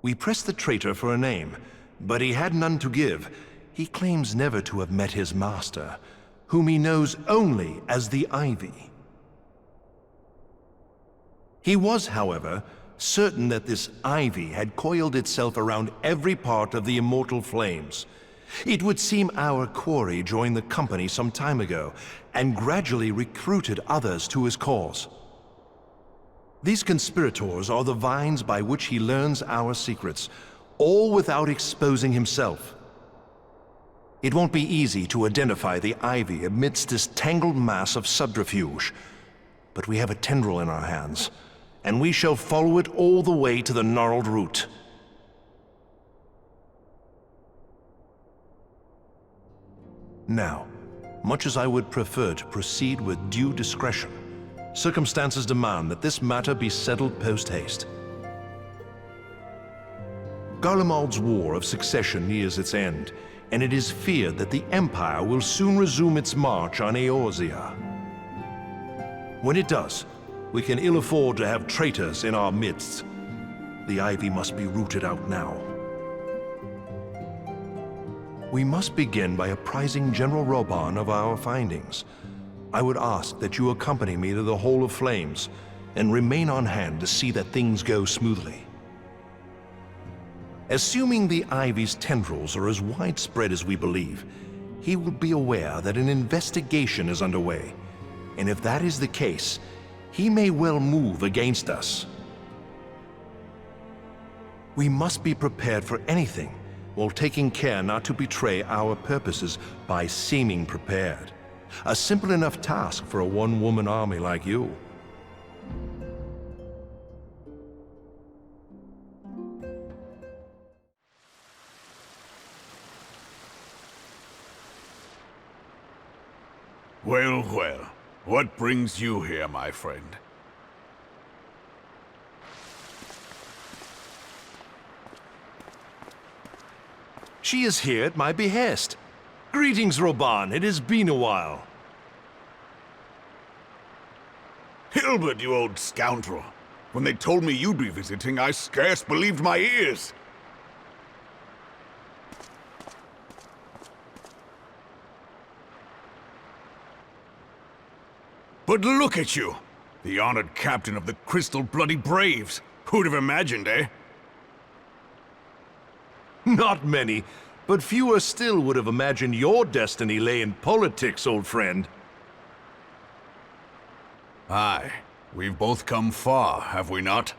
We pressed the traitor for a name, but he had none to give. He claims never to have met his master, whom he knows only as the Ivy. He was, however, certain that this ivy had coiled itself around every part of the Immortal Flames. It would seem our quarry joined the company some time ago, and gradually recruited others to his cause. These conspirators are the vines by which he learns our secrets, all without exposing himself. It won't be easy to identify the ivy amidst this tangled mass of subterfuge, but we have a tendril in our hands, and we shall follow it all the way to the gnarled root. Now, much as I would prefer to proceed with due discretion, circumstances demand that this matter be settled post-haste. Garlemald's War of Succession nears its end, and it is feared that the Empire will soon resume its march on Eorzea. When it does, we can ill afford to have traitors in our midst. The ivy must be rooted out now. We must begin by apprising General Roban of our findings. I would ask that you accompany me to the Hall of Flames, and remain on hand to see that things go smoothly. Assuming the ivy's tendrils are as widespread as we believe, he will be aware that an investigation is underway, and if that is the case, he may well move against us. We must be prepared for anything, while taking care not to betray our purposes by seeming prepared. A simple enough task for a one-woman army like you. Well, well. What brings you here, my friend? She is here at my behest. Greetings, Roban. It has been a while. Hilbert, you old scoundrel. When they told me you'd be visiting, I scarce believed my ears. But look at you! The honored captain of the Crystal Bloody Braves. Who'd have imagined, eh? Not many, but fewer still would have imagined your destiny lay in politics, old friend. Aye, we've both come far, have we not?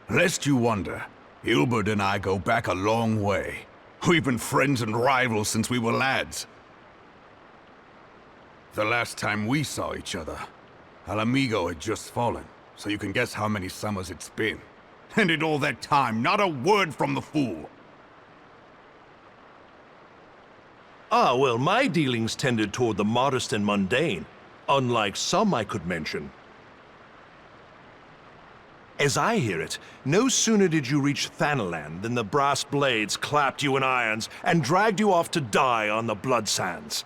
Lest you wonder, Hilbert and I go back a long way. We've been friends and rivals since we were lads. The last time we saw each other, Alamigo had just fallen, so you can guess how many summers it's been. And in all that time, not a word from the fool. Ah, well, my dealings tended toward the modest and mundane, unlike some I could mention. As I hear it, no sooner did you reach Thanalan than the brass blades clapped you in irons and dragged you off to die on the blood sands.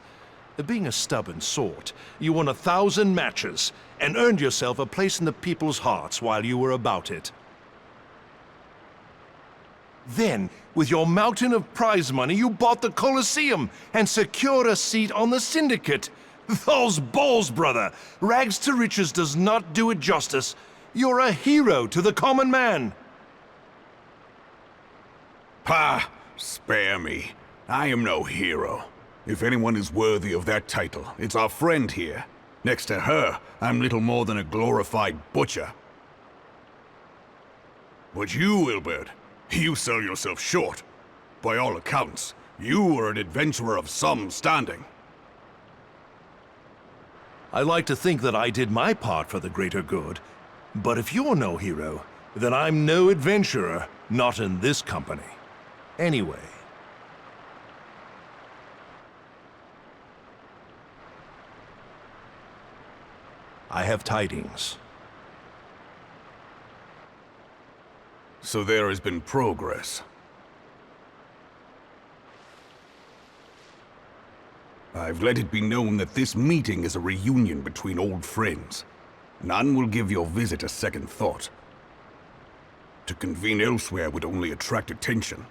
Being a stubborn sort, you won 1,000 matches and earned yourself a place in the people's hearts while you were about it. Then, with your mountain of prize money, you bought the Colosseum and secured a seat on the Syndicate. Those balls, brother! Rags to riches does not do it justice. You're a hero to the common man. Pah! Spare me. I am no hero. If anyone is worthy of that title, it's our friend here. Next to her, I'm little more than a glorified butcher. But you, Wilbert, you sell yourself short. By all accounts, you are an adventurer of some standing. I like to think that I did my part for the greater good. But if you're no hero, then I'm no adventurer, not in this company. Anyway. I have tidings. So there has been progress. I've let it be known that this meeting is a reunion between old friends. None will give your visit a second thought. To convene elsewhere would only attract attention.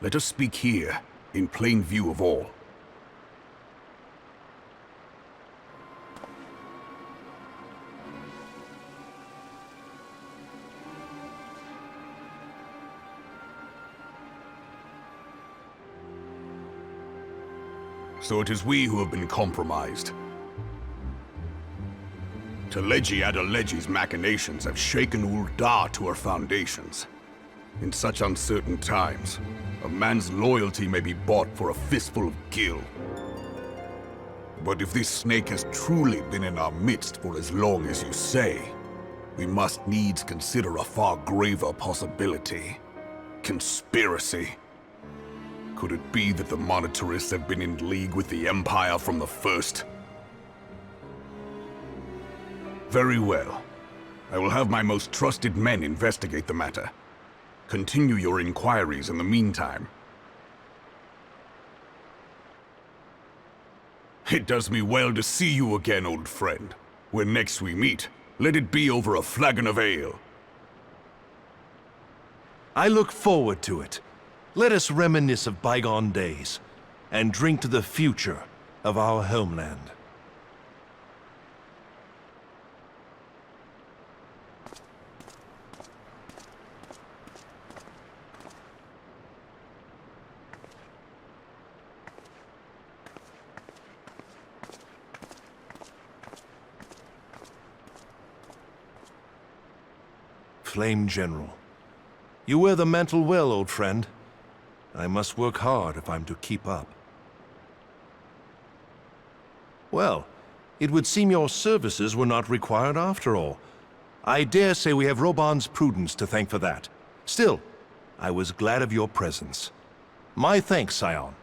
Let us speak here, in plain view of all. So it is we who have been compromised. Teleji Adeleji's machinations have shaken Ul'dah to her foundations. In such uncertain times, a man's loyalty may be bought for a fistful of gil. But if this snake has truly been in our midst for as long as you say, we must needs consider a far graver possibility. Conspiracy. Could it be that the Monetarists have been in league with the Empire from the first? Very well. I will have my most trusted men investigate the matter. Continue your inquiries in the meantime. It does me well to see you again, old friend. When next we meet, let it be over a flagon of ale. I look forward to it. Let us reminisce of bygone days, and drink to the future of our homeland. Flame General, you wear the mantle well, old friend. I must work hard if I'm to keep up. Well, it would seem your services were not required after all. I dare say we have Roban's prudence to thank for that. Still, I was glad of your presence. My thanks, Scion.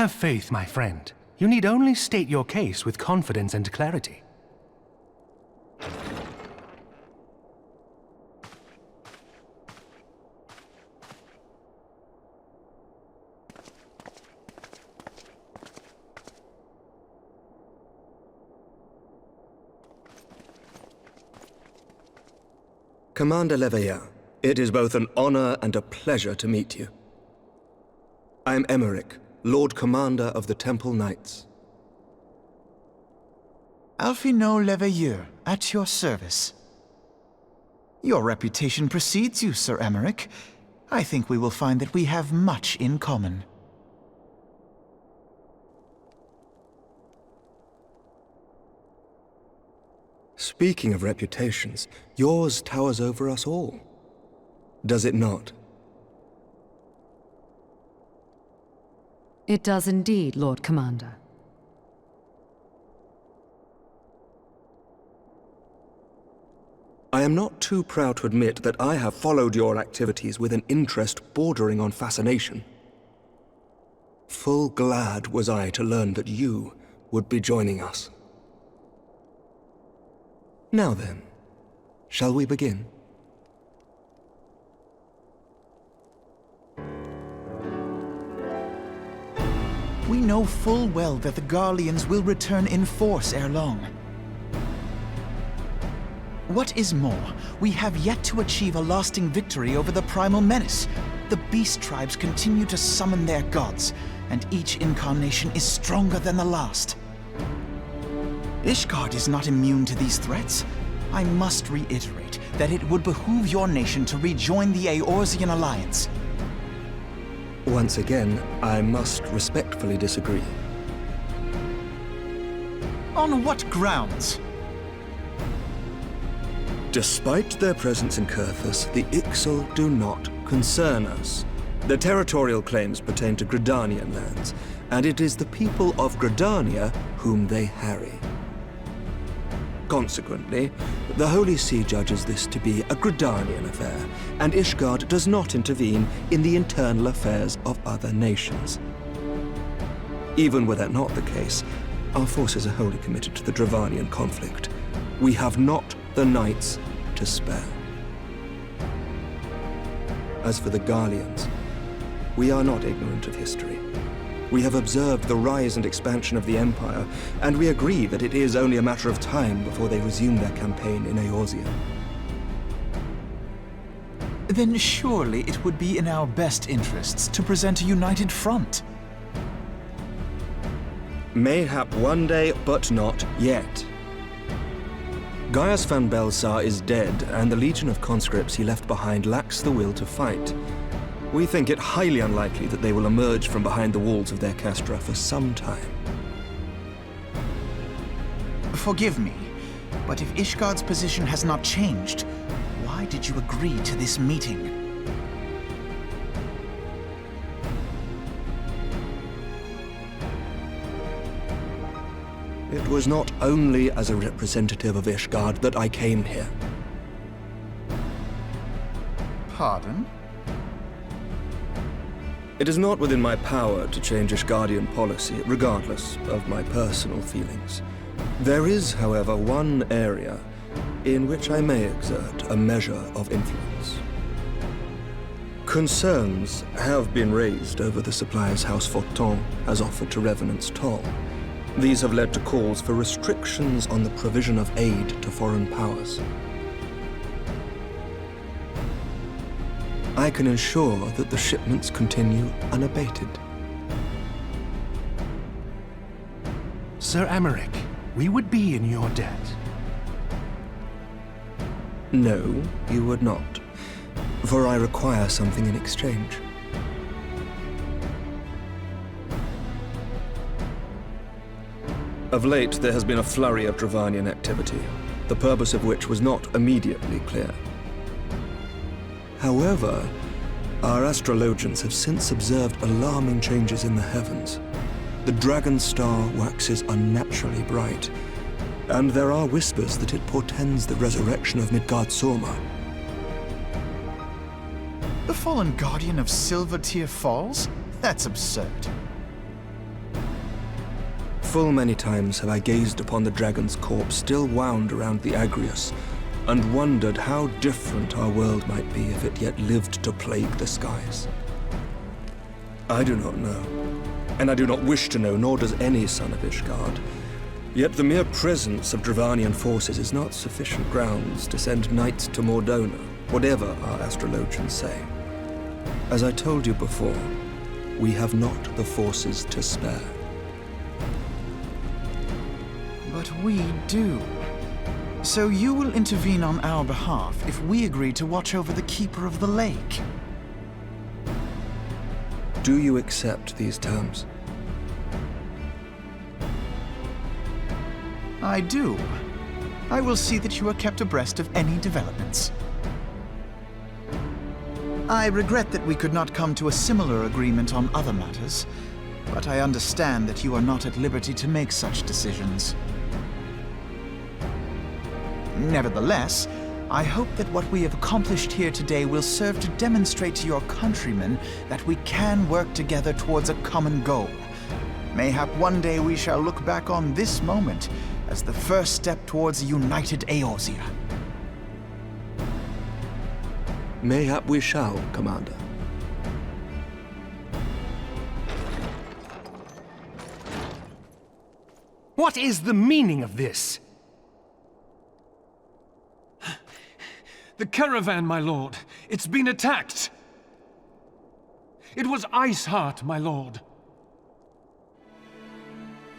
Have faith, my friend. You need only state your case with confidence and clarity. Commander Leveilleur, it is both an honor and a pleasure to meet you. I am Emmerich, Lord Commander of the Temple Knights. Alphinaud Leveilleur, at your service. Your reputation precedes you, Sir Emmerich. I think we will find that we have much in common. Speaking of reputations, yours towers over us all. Does it not? It does indeed, Lord Commander. I am not too proud to admit that I have followed your activities with an interest bordering on fascination. Full glad was I to learn that you would be joining us. Now then, shall we begin? We know full well that the Garleans will return in force ere long. What is more, we have yet to achieve a lasting victory over the primal menace. The beast tribes continue to summon their gods, and each incarnation is stronger than the last. Ishgard is not immune to these threats. I must reiterate that it would behoove your nation to rejoin the Eorzean Alliance. Once again, I must respectfully disagree. On what grounds? Despite their presence in Kurthus, the Ixal do not concern us. Their territorial claims pertain to Gridanian lands, and it is the people of Gridania whom they harry. Consequently, the Holy See judges this to be a Gridanian affair, and Ishgard does not intervene in the internal affairs of other nations. Even were that not the case, our forces are wholly committed to the Dravanian conflict. We have not the knights to spare. As for the Garleans, we are not ignorant of history. We have observed the rise and expansion of the Empire, and we agree that it is only a matter of time before they resume their campaign in Eorzea. Then surely it would be in our best interests to present a united front. Mayhap one day, but not yet. Gaius van Belsar is dead, and the legion of conscripts he left behind lacks the will to fight. We think it highly unlikely that they will emerge from behind the walls of their castra for some time. Forgive me, but if Ishgard's position has not changed, why did you agree to this meeting? It was not only as a representative of Ishgard that I came here. Pardon? It is not within my power to change Ishgardian policy, regardless of my personal feelings. There is, however, one area in which I may exert a measure of influence. Concerns have been raised over the supplies House Fortin has offered to Revenant's Toll. These have led to calls for restrictions on the provision of aid to foreign powers. I can ensure that the shipments continue unabated. Sir Emmerich, we would be in your debt. No, you would not, for I require something in exchange. Of late, there has been a flurry of Dravanian activity, the purpose of which was not immediately clear. However, our astrologians have since observed alarming changes in the heavens. The dragon star waxes unnaturally bright, and there are whispers that it portends the resurrection of Midgard-Sorma. The fallen guardian of Silvertear Falls? That's absurd. Full many times have I gazed upon the dragon's corpse still wound around the Agrius, and wondered how different our world might be if it yet lived to plague the skies. I do not know, and I do not wish to know, nor does any son of Ishgard. Yet the mere presence of Dravanian forces is not sufficient grounds to send knights to Mordona, whatever our astrologians say. As I told you before, we have not the forces to spare. But we do. So you will intervene on our behalf if we agree to watch over the Keeper of the Lake. Do you accept these terms? I do. I will see that you are kept abreast of any developments. I regret that we could not come to a similar agreement on other matters, but I understand that you are not at liberty to make such decisions. Nevertheless, I hope that what we have accomplished here today will serve to demonstrate to your countrymen that we can work together towards a common goal. Mayhap one day we shall look back on this moment as the first step towards a united Eorzea. Mayhap we shall, Commander. What is the meaning of this? The caravan, my lord. It's been attacked. It was Iceheart, my lord.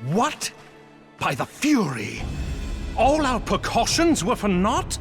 What? By the Fury! All our precautions were for naught?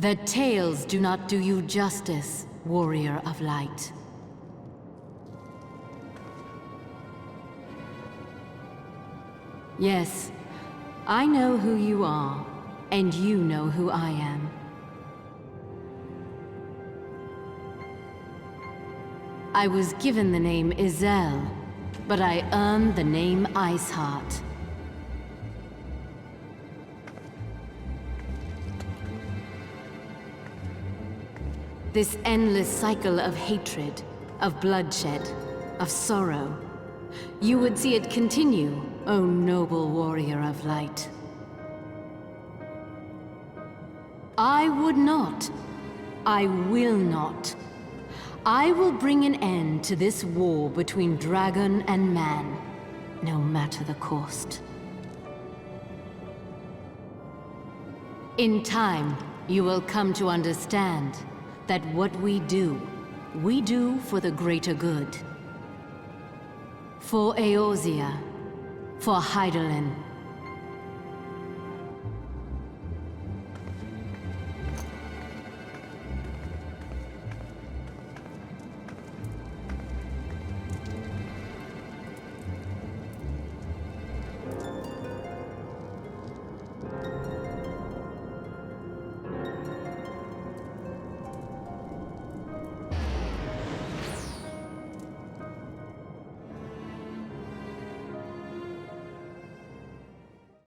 The tales do not do you justice, warrior of light. Yes, I know who you are, and you know who I am. I was given the name Izel, but I earned the name Iceheart. This endless cycle of hatred, of bloodshed, of sorrow. You would see it continue, O noble warrior of light. I would not. I will not. I will bring an end to this war between dragon and man, no matter the cost. In time, you will come to understand that what we do for the greater good. For Eorzea, for Hydaelyn,